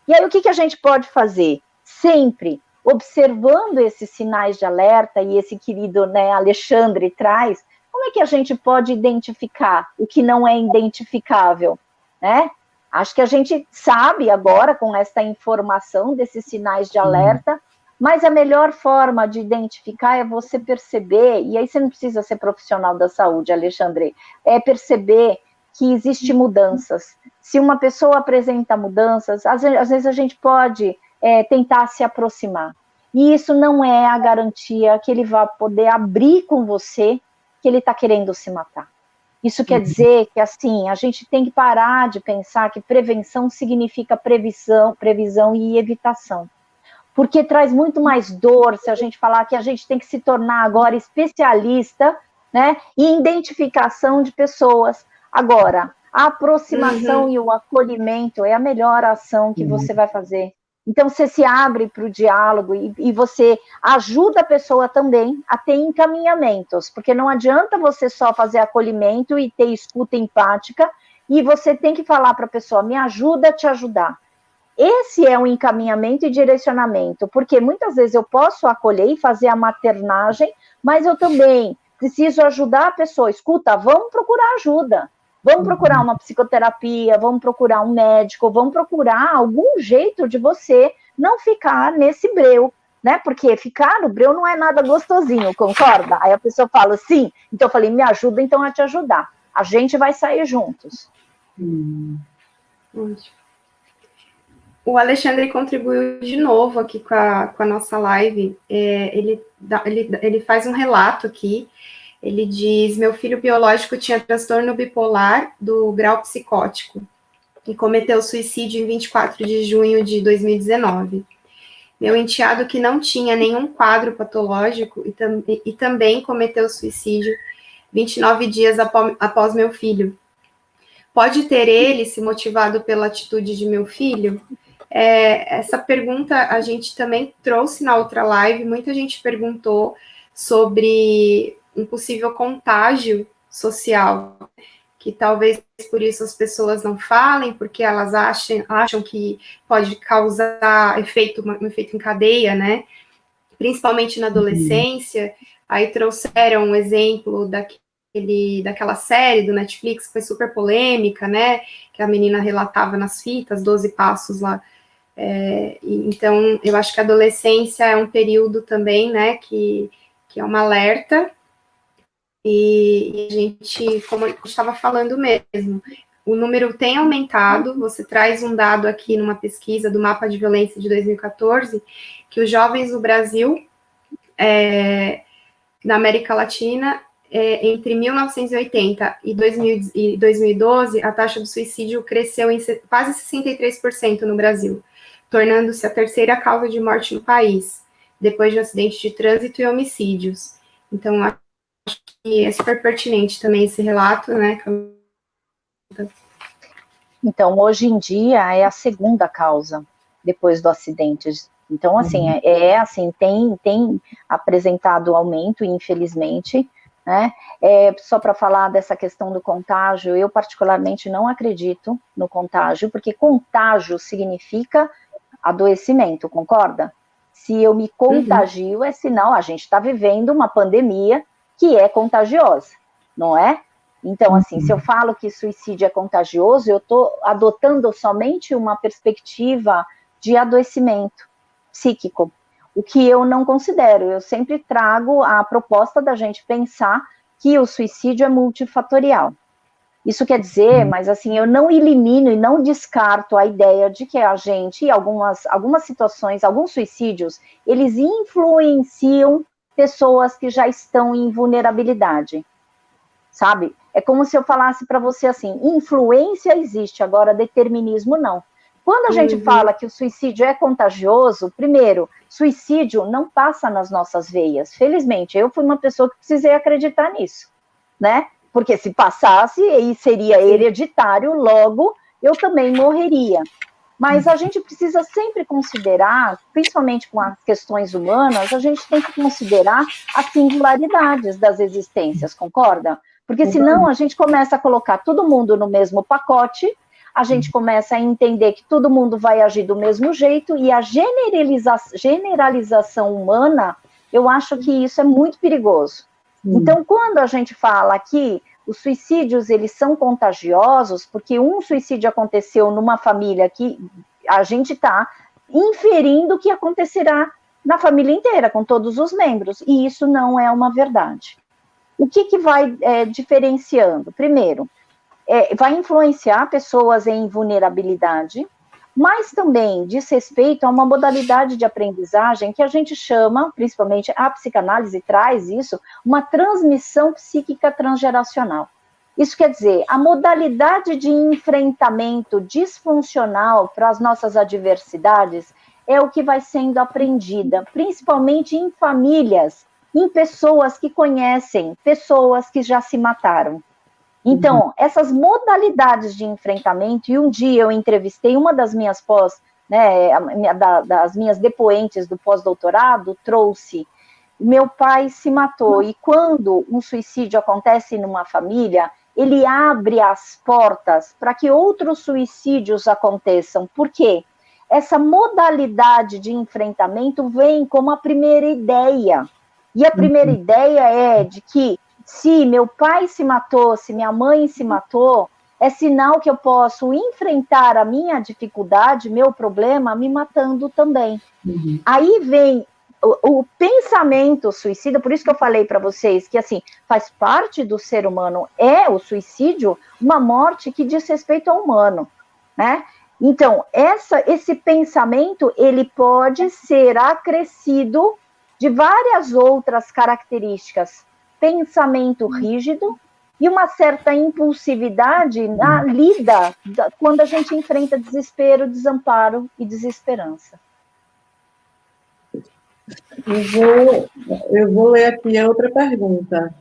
E aí o que a gente pode fazer? Sempre observando esses sinais de alerta, e esse querido, né, Alexandre traz, como é que a gente pode identificar o que não é identificável, né? Acho que a gente sabe agora, com esta informação desses sinais de alerta, mas a melhor forma de identificar é você perceber, e aí você não precisa ser profissional da saúde, Alexandre, é perceber que existem mudanças. Se uma pessoa apresenta mudanças, às vezes a gente pode tentar se aproximar. E isso não é a garantia que ele vai poder abrir com você que ele está querendo se matar. Isso quer dizer que, assim, a gente tem que parar de pensar que prevenção significa previsão e evitação. Porque traz muito mais dor se a gente falar que a gente tem que se tornar agora especialista, né, em identificação de pessoas. Agora, a aproximação e o acolhimento é a melhor ação que você vai fazer. Então, você se abre para o diálogo e você ajuda a pessoa também a ter encaminhamentos, porque não adianta você só fazer acolhimento e ter escuta empática, e você tem que falar para a pessoa, me ajuda a te ajudar. Esse é um encaminhamento e direcionamento, porque muitas vezes eu posso acolher e fazer a maternagem, mas eu também preciso ajudar a pessoa. Escuta, vamos procurar ajuda. Vamos procurar uma psicoterapia, vamos procurar um médico, vamos procurar algum jeito de você não ficar nesse breu, né? Porque ficar no breu não é nada gostosinho, concorda? Aí a pessoa fala, sim. Então eu falei, me ajuda então a te ajudar. A gente vai sair juntos. O Alexandre contribuiu de novo aqui com a nossa live. Ele faz um relato aqui. Ele diz, meu filho biológico tinha transtorno bipolar do grau psicótico e cometeu suicídio em 24 de junho de 2019. Meu enteado, que não tinha nenhum quadro patológico e também cometeu suicídio 29 dias após meu filho. Pode ter ele se motivado pela atitude de meu filho? Essa pergunta a gente também trouxe na outra live, muita gente perguntou sobre um possível contágio social, que talvez por isso as pessoas não falem, porque elas acham que pode causar um efeito em cadeia, né? Principalmente na adolescência. Aí trouxeram um exemplo daquela série do Netflix, que foi super polêmica, né? Que a menina relatava nas fitas, 12 passos lá. Então, eu acho que a adolescência é um período também, né, que é um alerta. E a gente, como eu estava falando mesmo, o número tem aumentado. Você traz um dado aqui numa pesquisa do Mapa de Violência de 2014, que os jovens no Brasil, na América Latina, entre 1980 e 2012, a taxa de suicídio cresceu em quase 63% no Brasil, tornando-se a terceira causa de morte no país, depois de acidentes de trânsito e homicídios. Então, acho que é super pertinente também esse relato, né? Então, hoje em dia, é a segunda causa, depois do acidente. Então, assim, assim, tem apresentado aumento, infelizmente, né? Só para falar dessa questão do contágio, eu particularmente não acredito no contágio, porque contágio significa adoecimento, concorda? Se eu me contagio, é sinal, a gente está vivendo uma pandemia que é contagiosa, não é? Então, assim, se eu falo que suicídio é contagioso, eu estou adotando somente uma perspectiva de adoecimento psíquico, o que eu não considero. Eu sempre trago a proposta da gente pensar que o suicídio é multifatorial. Isso quer dizer, mas assim, eu não elimino e não descarto a ideia de que a gente, algumas situações, alguns suicídios, eles influenciam pessoas que já estão em vulnerabilidade, sabe? É como se eu falasse para você assim, influência existe, agora determinismo não. Quando a gente fala que o suicídio é contagioso, primeiro, suicídio não passa nas nossas veias. Felizmente, eu fui uma pessoa que precisei acreditar nisso, né? Porque se passasse, aí seria hereditário, logo eu também morreria. Mas a gente precisa sempre considerar, principalmente com as questões humanas, a gente tem que considerar as singularidades das existências, concorda? Porque senão a gente começa a colocar todo mundo no mesmo pacote, a gente começa a entender que todo mundo vai agir do mesmo jeito, e a generalização humana, eu acho que isso é muito perigoso. Então, quando a gente fala que os suicídios, eles são contagiosos, porque um suicídio aconteceu numa família que a gente está inferindo que acontecerá na família inteira, com todos os membros, e isso não é uma verdade. O que vai diferenciando? Primeiro, vai influenciar pessoas em vulnerabilidade, mas também diz respeito a uma modalidade de aprendizagem que a gente chama, principalmente a psicanálise traz isso, uma transmissão psíquica transgeracional. Isso quer dizer, a modalidade de enfrentamento disfuncional para as nossas adversidades é o que vai sendo aprendida, principalmente em famílias, em pessoas que conhecem, pessoas que já se mataram. Então, essas modalidades de enfrentamento, e um dia eu entrevistei uma das minhas das minhas depoentes do pós-doutorado, trouxe, meu pai se matou, e quando um suicídio acontece numa família, ele abre as portas para que outros suicídios aconteçam. Por quê? Essa modalidade de enfrentamento vem como a primeira ideia, e a primeira ideia é de que se meu pai se matou, se minha mãe se matou, é sinal que eu posso enfrentar a minha dificuldade, meu problema, me matando também. Aí vem o pensamento suicida, por isso que eu falei para vocês que, assim, faz parte do ser humano, o suicídio, uma morte que diz respeito ao humano, né? Então, esse pensamento, ele pode ser acrescido de várias outras características. Pensamento rígido e uma certa impulsividade na lida quando a gente enfrenta desespero, desamparo e desesperança. Eu vou ler aqui a outra pergunta,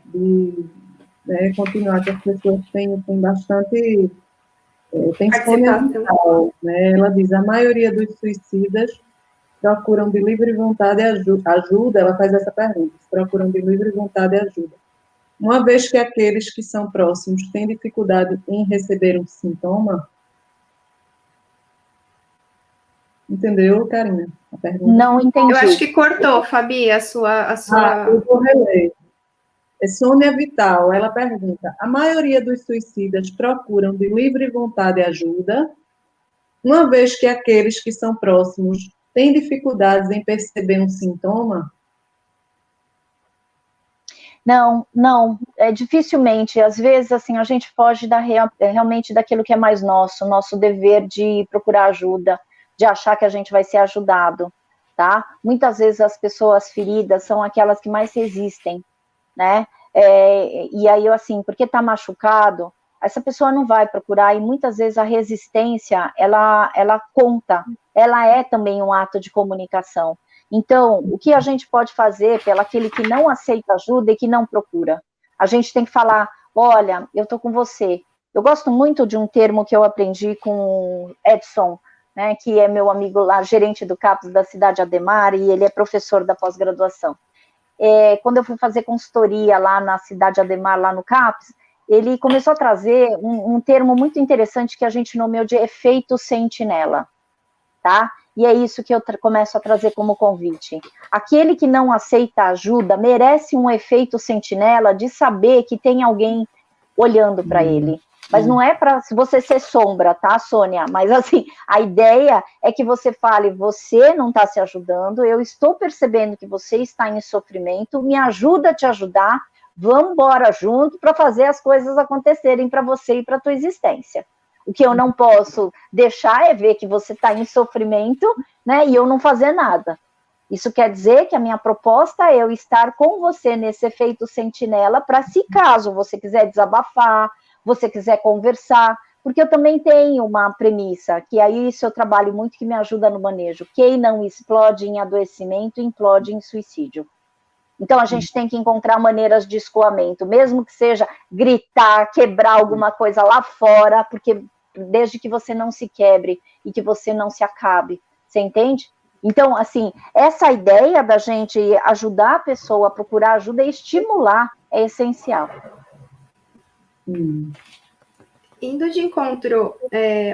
continuar, que as pessoas têm bastante Tem Sônia Vital, né? Ela diz, a maioria dos suicidas procuram de livre vontade ajuda, ela faz essa pergunta, procuram de livre vontade ajuda. Uma vez que aqueles que são próximos têm dificuldade em receber um sintoma. Entendeu, Karina? A pergunta? Não entendi. Eu acho que cortou, Fabi, a sua... Eu vou reler. É Sônia Vital, ela pergunta, a maioria dos suicidas procuram de livre vontade ajuda, uma vez que aqueles que são próximos têm dificuldades em perceber um sintoma? Não, dificilmente. Às vezes, assim, a gente foge realmente daquilo que é mais nosso dever de procurar ajuda, de achar que a gente vai ser ajudado, tá? Muitas vezes as pessoas feridas são aquelas que mais resistem, né? E aí, assim, porque tá machucado, essa pessoa não vai procurar, e muitas vezes a resistência, ela conta, ela é também um ato de comunicação. Então, o que a gente pode fazer pelo aquele que não aceita ajuda e que não procura? A gente tem que falar, olha, eu tô com você. Eu gosto muito de um termo que eu aprendi com Edson, né, que é meu amigo lá, gerente do CAPES da cidade Ademar, e ele é professor da pós-graduação. Quando eu fui fazer consultoria lá na cidade Ademar, lá no CAPES, ele começou a trazer um termo muito interessante que a gente nomeou de efeito sentinela, tá? E é isso que eu começo a trazer como convite. Aquele que não aceita ajuda merece um efeito sentinela de saber que tem alguém olhando para ele. Mas não é para você ser sombra, tá, Sônia? Mas, assim, a ideia é que você fale, você não está se ajudando, eu estou percebendo que você está em sofrimento, me ajuda a te ajudar, vamos embora junto para fazer as coisas acontecerem para você e para a tua existência. O que eu não posso deixar é ver que você está em sofrimento, né, e eu não fazer nada. Isso quer dizer que a minha proposta é eu estar com você nesse efeito sentinela para, se caso você quiser desabafar, você quiser conversar, porque eu também tenho uma premissa, que aí isso eu trabalho muito, que me ajuda no manejo. Quem não explode em adoecimento, implode em suicídio. Então, a gente tem que encontrar maneiras de escoamento, mesmo que seja gritar, quebrar alguma coisa lá fora, porque desde que você não se quebre e que você não se acabe, você entende? Então, assim, essa ideia da gente ajudar a pessoa a procurar ajuda e estimular é essencial. Indo de encontro,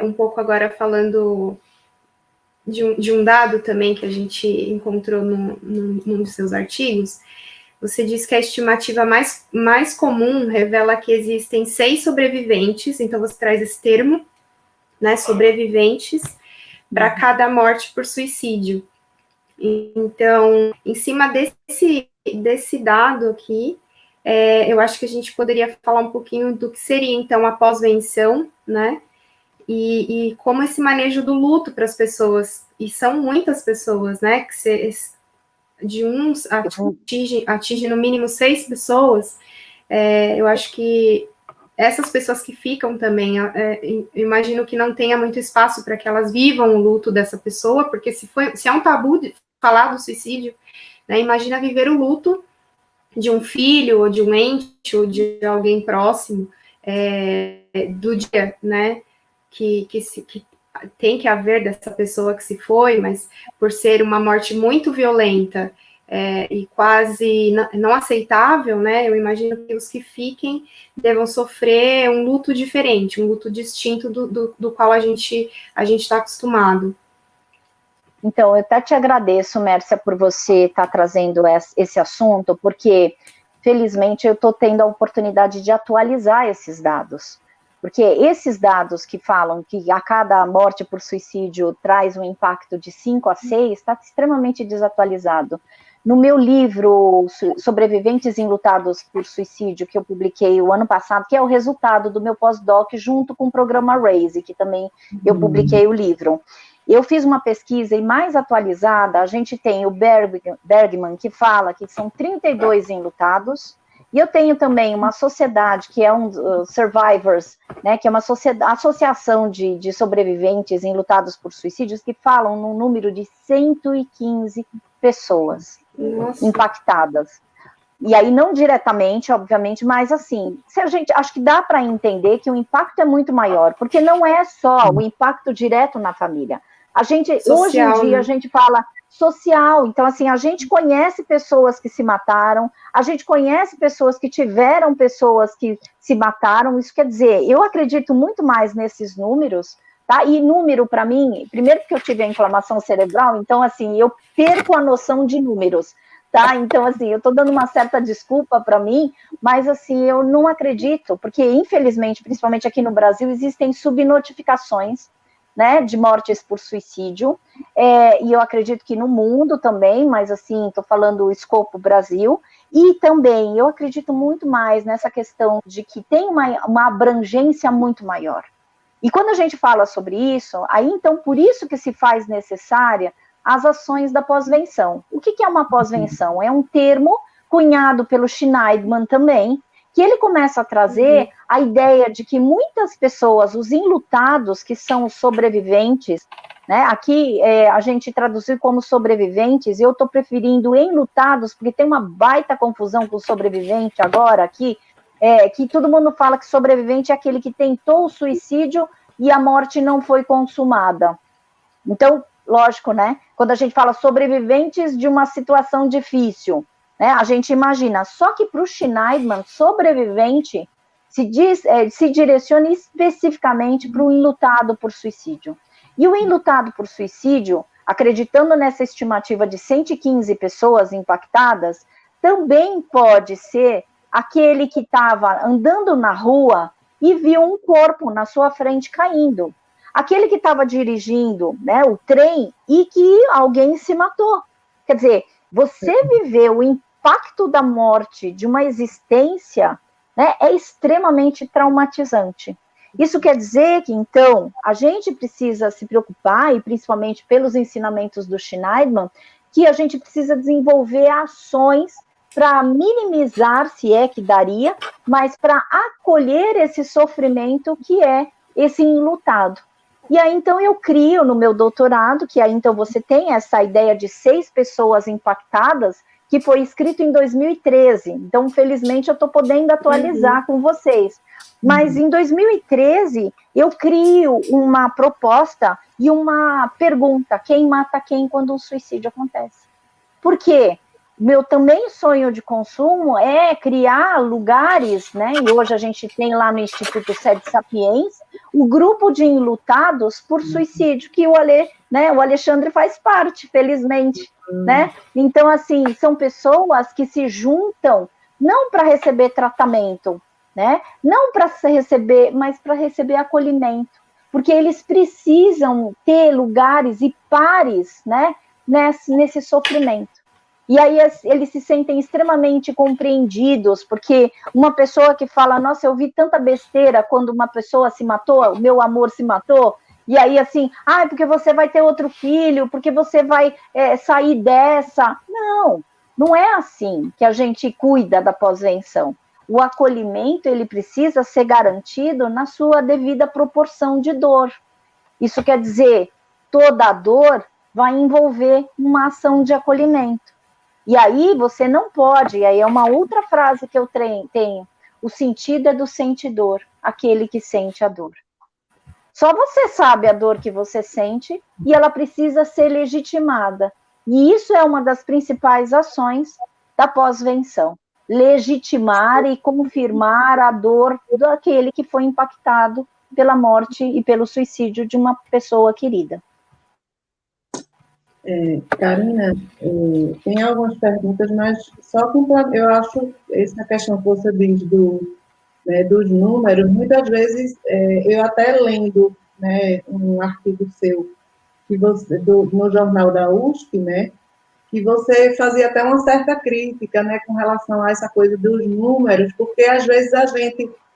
um pouco agora falando de um dado também que a gente encontrou num dos seus artigos, você diz que a estimativa mais comum revela que existem 6 sobreviventes, então você traz esse termo, né, sobreviventes, para cada morte por suicídio. Então, em cima desse dado aqui, eu acho que a gente poderia falar um pouquinho do que seria, então, a pós-venção, né, e como esse manejo do luto para as pessoas, e são muitas pessoas, né, que de uns atinge no mínimo 6 pessoas, eu acho que essas pessoas que ficam também, imagino que não tenha muito espaço para que elas vivam o luto dessa pessoa, porque se é um tabu de falar do suicídio, né, imagina viver o luto de um filho, ou de um ente, ou de alguém próximo, do dia, né, que tem que haver dessa pessoa que se foi, mas por ser uma morte muito violenta e quase não aceitável, né, eu imagino que os que fiquem devam sofrer um luto diferente, um luto distinto do qual a gente está acostumado. Então, eu até te agradeço, Mércia, por você estar trazendo esse assunto, porque, felizmente, eu estou tendo a oportunidade de atualizar esses dados. Porque esses dados que falam que a cada morte por suicídio traz um impacto de 5 a 6, está extremamente desatualizado. No meu livro Sobreviventes Enlutados por Suicídio, que eu publiquei o ano passado, que é o resultado do meu pós-doc junto com o programa RAISE, que também eu publiquei o livro. Eu fiz uma pesquisa e mais atualizada, a gente tem o Bergman, que fala que são 32 enlutados, e eu tenho também uma sociedade, que é Survivors, né, que é uma associação de sobreviventes enlutados por suicídios, que falam num número de 115 pessoas impactadas. E aí não diretamente, obviamente, mas assim, se a gente, acho que dá para entender que o impacto é muito maior, porque não é só o impacto direto na família. A gente, social, hoje em dia, né? A gente fala social, então assim, a gente conhece pessoas que se mataram, a gente conhece pessoas que tiveram pessoas que se mataram, isso quer dizer, eu acredito muito mais nesses números, tá? E número, para mim, primeiro porque eu tive a inflamação cerebral, então assim, eu perco a noção de números, tá? Então, assim, eu estou dando uma certa desculpa para mim, mas, assim, eu não acredito, porque, infelizmente, principalmente aqui no Brasil, existem subnotificações, né, de mortes por suicídio, e eu acredito que no mundo também, mas, assim, estou falando o escopo Brasil, e também eu acredito muito mais nessa questão de que tem uma abrangência muito maior. E quando a gente fala sobre isso, aí, então, por isso que se faz necessária as ações da pós-venção. O que é uma pós-venção? É um termo cunhado pelo Schneidman também, que ele começa a trazer a ideia de que muitas pessoas, os enlutados, que são os sobreviventes, né? Aqui a gente traduziu como sobreviventes, e eu estou preferindo enlutados, porque tem uma baita confusão com sobrevivente agora aqui, que todo mundo fala que sobrevivente é aquele que tentou o suicídio e a morte não foi consumada. Então, lógico, né? Quando a gente fala sobreviventes de uma situação difícil, né? A gente imagina. Só que para o Schneidman, sobrevivente se direciona especificamente para o enlutado por suicídio. E o enlutado por suicídio, acreditando nessa estimativa de 115 pessoas impactadas, também pode ser aquele que estava andando na rua e viu um corpo na sua frente caindo. Aquele que estava dirigindo, né, o trem e que alguém se matou. Quer dizer, você viver o impacto da morte de uma existência, né, é extremamente traumatizante. Isso quer dizer que, então, a gente precisa se preocupar, e principalmente pelos ensinamentos do Schneidman, que a gente precisa desenvolver ações para minimizar, se é que daria, mas para acolher esse sofrimento que é esse enlutado. E aí, então, eu crio no meu doutorado, que aí, então, você tem essa ideia de 6 pessoas impactadas, que foi escrito em 2013. Então, felizmente, eu estou podendo atualizar com vocês. Mas, em 2013, eu crio uma proposta e uma pergunta: quem mata quem quando um suicídio acontece? Por quê? Meu também sonho de consumo é criar lugares, né? E hoje a gente tem lá no Instituto Sede Sapiens o grupo de enlutados por suicídio, que o Alexandre faz parte, felizmente, né? Então, assim, são pessoas que se juntam não para receber tratamento, né? Não para receber, mas para receber acolhimento, porque eles precisam ter lugares e pares, né? Nesse sofrimento. E aí eles se sentem extremamente compreendidos, porque uma pessoa que fala, nossa, eu vi tanta besteira quando uma pessoa se matou, o meu amor se matou, e aí assim, porque você vai ter outro filho, porque você vai sair dessa. Não, não é assim que a gente cuida da pós-venção. O acolhimento, ele precisa ser garantido na sua devida proporção de dor. Isso quer dizer, toda a dor vai envolver uma ação de acolhimento. E aí você não pode, e aí é uma outra frase que eu tenho, o sentido é do sentidor, aquele que sente a dor. Só você sabe a dor que você sente e ela precisa ser legitimada. E isso é uma das principais ações da pós-venção. Legitimar e confirmar a dor daquele que foi impactado pela morte e pelo suicídio de uma pessoa querida. Karina, tem algumas perguntas, mas só eu acho essa questão que você diz dos números, muitas vezes eu até lendo, né, um artigo seu que no jornal da USP, né, que você fazia até uma certa crítica, né, com relação a essa coisa dos números, porque às vezes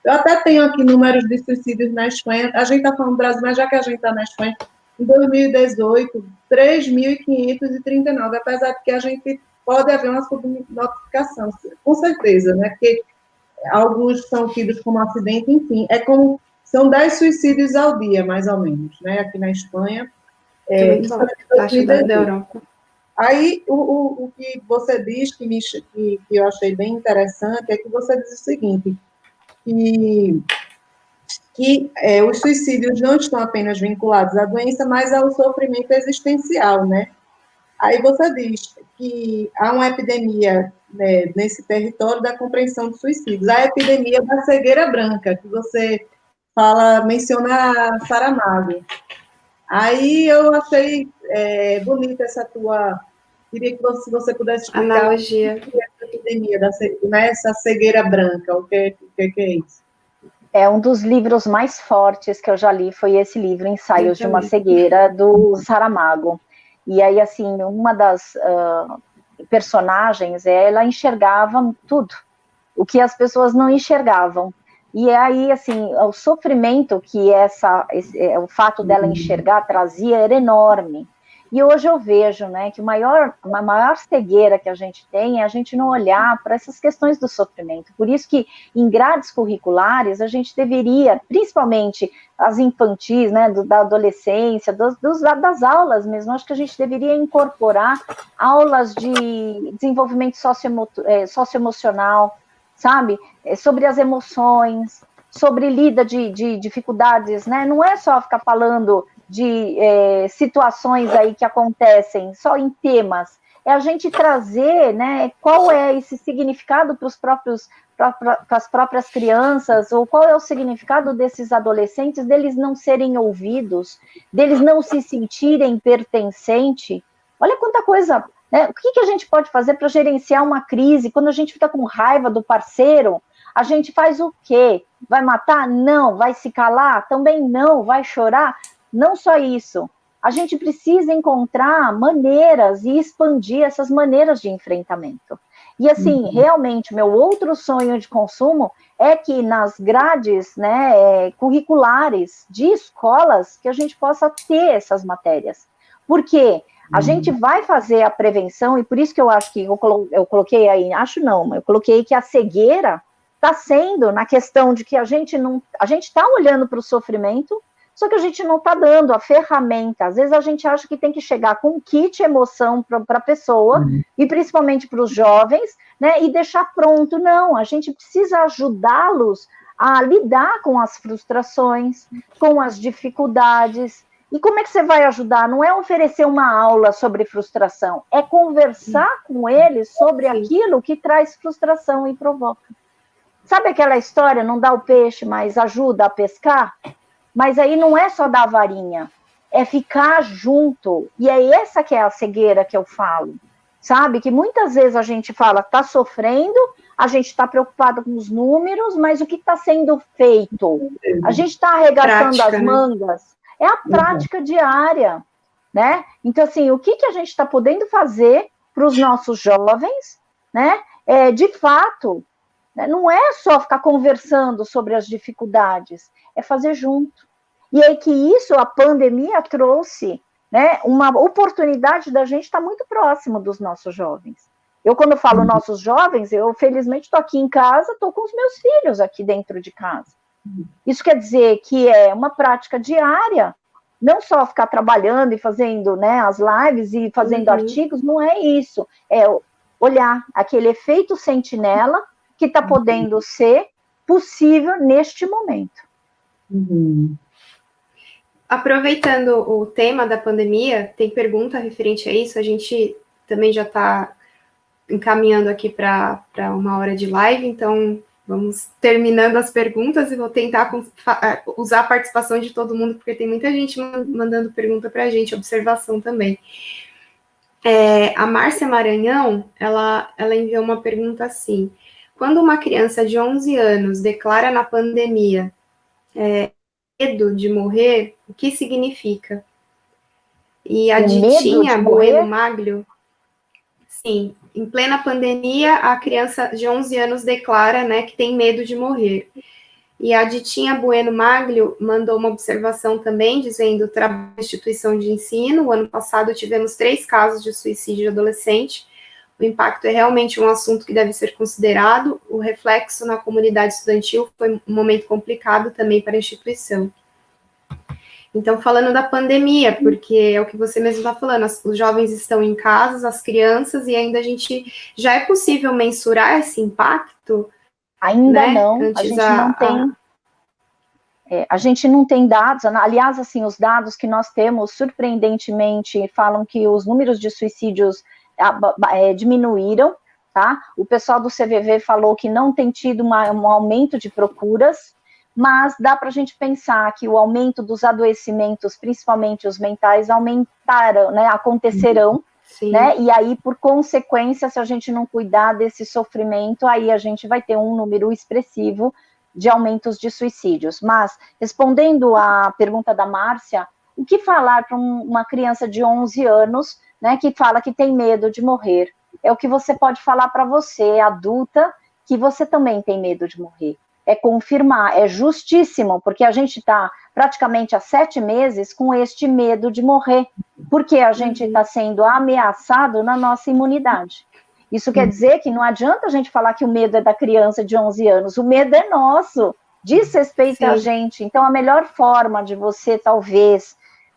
eu até tenho aqui números de suicídios na Espanha, a gente está falando do Brasil, mas já que a gente está na Espanha, em 2018, 3.539, apesar de que a gente pode haver uma subnotificação, com certeza, né? Porque alguns são tidos como acidente, enfim, são 10 suicídios ao dia, mais ou menos, né? Aqui na Espanha. Taxa da Europa. Aí, o que você diz, que eu achei bem interessante, é que você diz o seguinte, que os suicídios não estão apenas vinculados à doença, mas ao sofrimento existencial, né? Aí você diz que há uma epidemia, né, nesse território da compreensão dos suicídios, a epidemia da cegueira branca, que você menciona a Saramago. Aí eu achei bonita essa tua... Queria que você pudesse explicar Analogia. o que é essa epidemia, essa cegueira branca, o que é isso? É um dos livros mais fortes que eu já li, foi esse livro, Ensaios de uma também. Cegueira, do Saramago. E aí, assim, uma das personagens, ela enxergava tudo, o que as pessoas não enxergavam. E aí, assim, o sofrimento que o fato dela enxergar trazia era enorme. E hoje eu vejo, né, que a maior cegueira que a gente tem é a gente não olhar para essas questões do sofrimento. Por isso que em grades curriculares a gente deveria, principalmente as infantis, né, da adolescência, das aulas mesmo, acho que a gente deveria incorporar aulas de desenvolvimento socioemocional, sabe? Sobre as emoções, sobre lida de dificuldades, né? Não é só ficar falando de situações aí que acontecem só em temas, é a gente trazer, né, qual é esse significado para as próprias crianças, ou qual é o significado desses adolescentes, deles não serem ouvidos, deles não se sentirem pertencentes. Olha quanta coisa, né? O que a gente pode fazer para gerenciar uma crise? Quando a gente fica com raiva do parceiro, a gente faz o quê? Vai matar? Não. Vai se calar? Também não. Vai chorar? Não só isso. A gente precisa encontrar maneiras e expandir essas maneiras de enfrentamento. E assim, realmente, meu outro sonho de consumo é que nas grades, né, curriculares de escolas, que a gente possa ter essas matérias. Por quê? A gente vai fazer a prevenção, e por isso que eu acho que eu coloquei aí, eu coloquei que a cegueira está sendo na questão de que a gente está olhando para o sofrimento, só que a gente não está dando a ferramenta. Às vezes a gente acha que tem que chegar com um kit emoção para a pessoa, e principalmente para os jovens, né, e deixar pronto. Não, a gente precisa ajudá-los a lidar com as frustrações, com as dificuldades. E como é que você vai ajudar? Não é oferecer uma aula sobre frustração, é conversar com eles sobre aquilo que traz frustração e provoca. Sabe aquela história, não dá o peixe, mas ajuda a pescar? Mas aí não é só dar a varinha, é ficar junto. E é essa que é a cegueira que eu falo, sabe? Que muitas vezes a gente fala, está sofrendo, a gente está preocupado com os números, mas o que está sendo feito? A gente está arregaçando as mangas. É a prática diária, né? Então, assim, o que a gente está podendo fazer para os nossos jovens, né? De fato, né? Não é só ficar conversando sobre as dificuldades, é fazer junto. E é que isso, a pandemia trouxe, né, uma oportunidade da gente estar muito próximo dos nossos jovens. Eu, quando falo nossos jovens, eu felizmente estou aqui em casa, estou com os meus filhos aqui dentro de casa. Isso quer dizer que é uma prática diária, não só ficar trabalhando e fazendo, né, as lives e fazendo artigos, não é isso. É olhar aquele efeito sentinela que está podendo ser possível neste momento. Aproveitando o tema da pandemia, tem pergunta referente a isso, a gente também já está encaminhando aqui para uma hora de live, então vamos terminando as perguntas e vou tentar usar a participação de todo mundo, porque tem muita gente mandando pergunta para a gente, observação também. A Márcia Maranhão, ela enviou uma pergunta assim: quando uma criança de 11 anos declara na pandemia medo de morrer, o que significa? E a Ditinha Bueno Maglio, sim, em plena pandemia, a criança de 11 anos declara, né, que tem medo de morrer. E a Ditinha Bueno Maglio mandou uma observação também, dizendo: trabalho na instituição de ensino, o ano passado tivemos 3 casos de suicídio de adolescente, o impacto é realmente um assunto que deve ser considerado, o reflexo na comunidade estudantil foi um momento complicado também para a instituição. Então, falando da pandemia, porque é o que você mesmo está falando, os jovens estão em casa, as crianças, e ainda já é possível mensurar esse impacto? Ainda né? não, a gente não tem... a gente não tem dados, aliás, assim, os dados que nós temos, surpreendentemente, falam que os números de suicídios diminuíram, tá? O pessoal do CVV falou que não tem tido um aumento de procuras, mas dá para a gente pensar que o aumento dos adoecimentos, principalmente os mentais, aumentaram, né, acontecerão, né? E aí, por consequência, se a gente não cuidar desse sofrimento, aí a gente vai ter um número expressivo de aumentos de suicídios. Mas, respondendo à pergunta da Márcia, o que falar para uma criança de 11 anos, né, que fala que tem medo de morrer? É o que você pode falar para você, adulta, que você também tem medo de morrer. É confirmar, é justíssimo, porque a gente está praticamente há 7 meses com este medo de morrer, porque a gente está sendo ameaçado na nossa imunidade. Isso quer dizer que não adianta a gente falar que o medo é da criança de 11 anos, o medo é nosso, diz respeito a gente. Então, a melhor forma de você, talvez,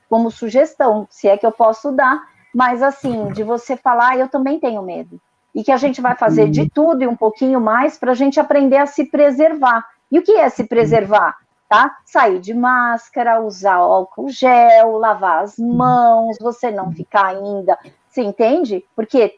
como sugestão, se é que eu posso dar, mas assim, de você falar, eu também tenho medo. E que a gente vai fazer de tudo e um pouquinho mais para a gente aprender a se preservar. E o que é se preservar? Tá? Sair de máscara, usar álcool gel, lavar as mãos, você não ficar ainda, você entende? Porque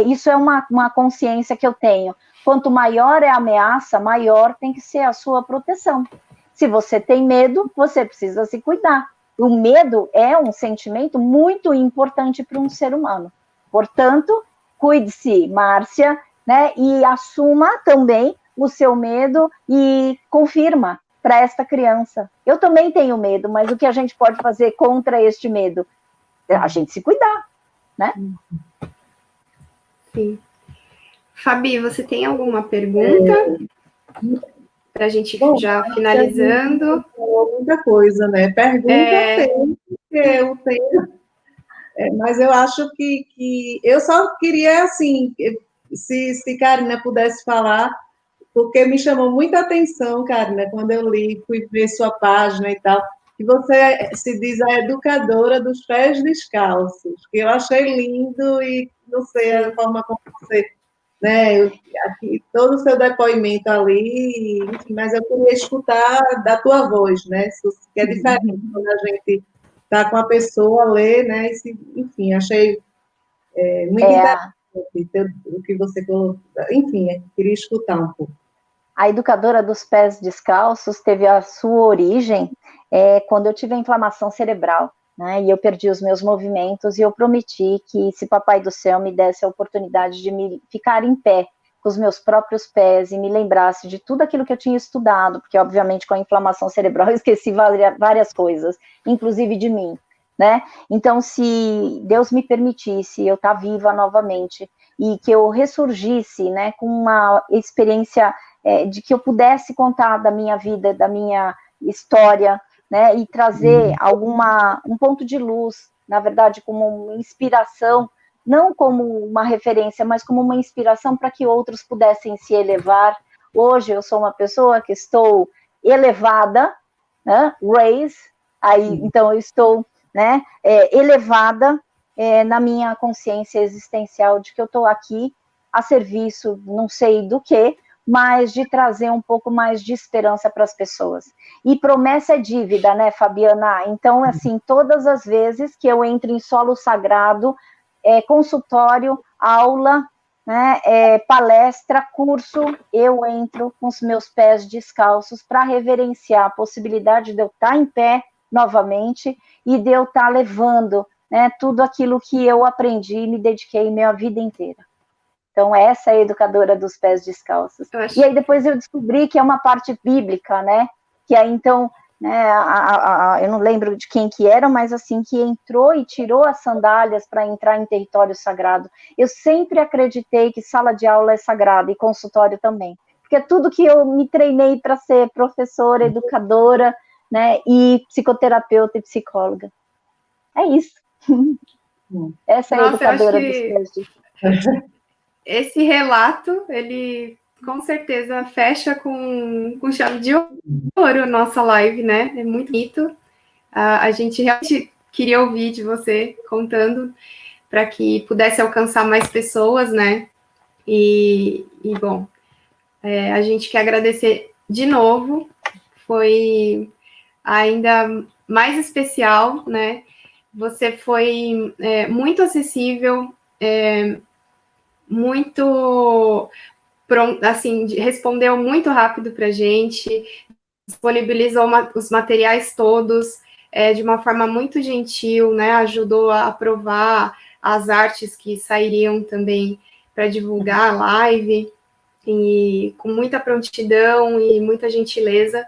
isso é uma consciência que eu tenho. Quanto maior é a ameaça, maior tem que ser a sua proteção. Se você tem medo, você precisa se cuidar. O medo é um sentimento muito importante para um ser humano. Portanto, cuide-se, Márcia, né? E assuma também o seu medo e confirma para esta criança. Eu também tenho medo, mas o que a gente pode fazer contra este medo? A gente se cuidar, né? Sim. Fabi, você tem alguma pergunta? Para a gente já finalizando. Muita coisa, né? Pergunta eu tenho. Mas eu acho que eu só queria, assim, se Karina pudesse falar, porque me chamou muita atenção, Karina, quando eu li, fui ver sua página e tal, que você se diz a educadora dos pés descalços, que eu achei lindo e não sei a forma como você, né, aqui, todo o seu depoimento ali, enfim, mas eu queria escutar da tua voz, né, que é diferente quando a gente está com a pessoa a ler, né, enfim, achei muito interessante o que você colocou, enfim, queria escutar um pouco. A educadora dos pés descalços teve a sua origem quando eu tive a inflamação cerebral, né, e eu perdi os meus movimentos, e eu prometi que se Papai do Céu me desse a oportunidade de me ficar em pé, com os meus próprios pés, e me lembrasse de tudo aquilo que eu tinha estudado, porque obviamente com a inflamação cerebral eu esqueci várias coisas, inclusive de mim, né, então se Deus me permitisse eu estar viva novamente, e que eu ressurgisse, né, com uma experiência de que eu pudesse contar da minha vida, da minha história, né, e trazer um ponto de luz, na verdade, como uma inspiração, não como uma referência, mas como uma inspiração para que outros pudessem se elevar. Hoje eu sou uma pessoa que estou elevada, né, então eu estou, né, elevada na minha consciência existencial de que eu estou aqui a serviço, não sei do que, mas de trazer um pouco mais de esperança para as pessoas. E promessa é dívida, né, Fabiana? Então, assim, todas as vezes que eu entro em solo sagrado, consultório, aula, né, palestra, curso, eu entro com os meus pés descalços para reverenciar a possibilidade de eu estar em pé novamente e de eu estar levando, né, tudo aquilo que eu aprendi e me dediquei minha vida inteira. Então, essa é a educadora dos pés descalços. E aí depois eu descobri que é uma parte bíblica, né? Que aí então, né, eu não lembro de quem que era, mas assim, que entrou e tirou as sandálias para entrar em território sagrado. Eu sempre acreditei que sala de aula é sagrada e consultório também. Porque é tudo que eu me treinei para ser professora, educadora, né? E psicoterapeuta e psicóloga. É isso. Essa é a educadora dos pés descalços. Esse relato, ele com certeza fecha com chave de ouro a nossa live, né? É muito bonito. A gente realmente queria ouvir de você contando para que pudesse alcançar mais pessoas, né? Bom, a gente quer agradecer de novo, foi ainda mais especial, né? Você foi muito acessível, muito pronto, assim, respondeu muito rápido para a gente, disponibilizou os materiais todos de uma forma muito gentil, né? Ajudou a aprovar as artes que sairiam também para divulgar a live, e com muita prontidão e muita gentileza.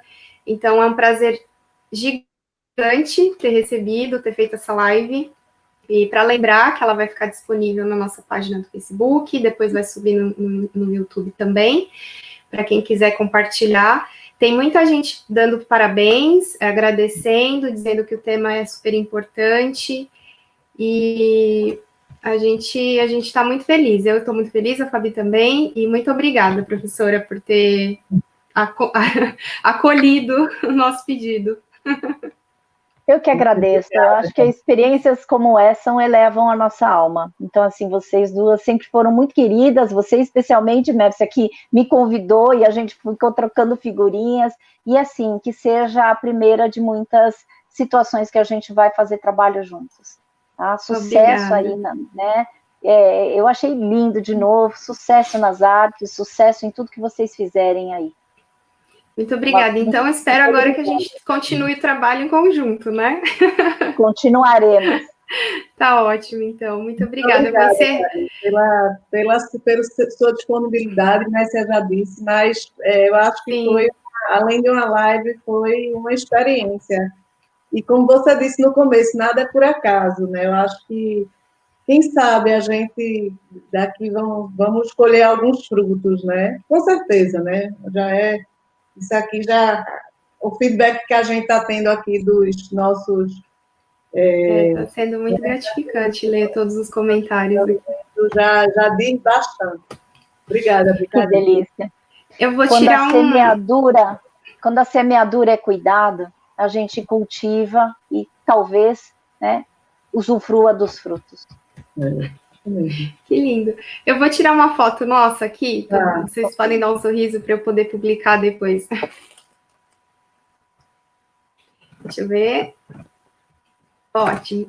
Então, é um prazer gigante ter recebido, ter feito essa live. E para lembrar que ela vai ficar disponível na nossa página do Facebook, depois vai subir no YouTube também, para quem quiser compartilhar. Tem muita gente dando parabéns, agradecendo, dizendo que o tema é super importante, e a gente está muito feliz. Eu estou muito feliz, a Fabi também, e muito obrigada, professora, por ter acolhido o nosso pedido. Eu que agradeço. Eu acho que experiências como essa elevam a nossa alma. Então, assim, vocês duas sempre foram muito queridas, você especialmente, Mércia, que me convidou e a gente ficou trocando figurinhas. E, assim, que seja a primeira de muitas situações que a gente vai fazer trabalho juntos. Tá? Sucesso. Obrigada. Aí, né? Eu achei lindo de novo, sucesso nas artes, sucesso em tudo que vocês fizerem aí. Muito obrigada. Então, espero agora que a gente continue o trabalho em conjunto, né? Continuaremos. Tá ótimo, então. Muito obrigada. Obrigada, pela sua disponibilidade, né? Você já disse, mas eu acho que foi, além de uma live, foi uma experiência. E como você disse no começo, nada é por acaso, né? Eu acho que, quem sabe, a gente daqui vamos colher alguns frutos, né? Com certeza, né? Isso aqui já, o feedback que a gente está tendo aqui dos nossos... Está sendo muito gratificante ler todos os comentários. Já diz bastante. Obrigada, Que delícia. Eu vou tirar quando a semeadura é cuidada, a gente cultiva e talvez, né, usufrua dos frutos. Que lindo. Eu vou tirar uma foto nossa aqui, vocês podem dar um sorriso para eu poder publicar depois. Deixa eu ver. Ótimo.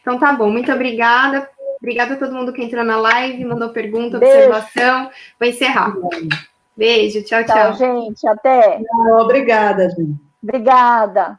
Então tá bom, muito obrigada. Obrigada a todo mundo que entrou na live, mandou pergunta, observação. Vou encerrar. Beijo, tchau, tchau. Tchau, gente, até. Obrigada, gente. Obrigada.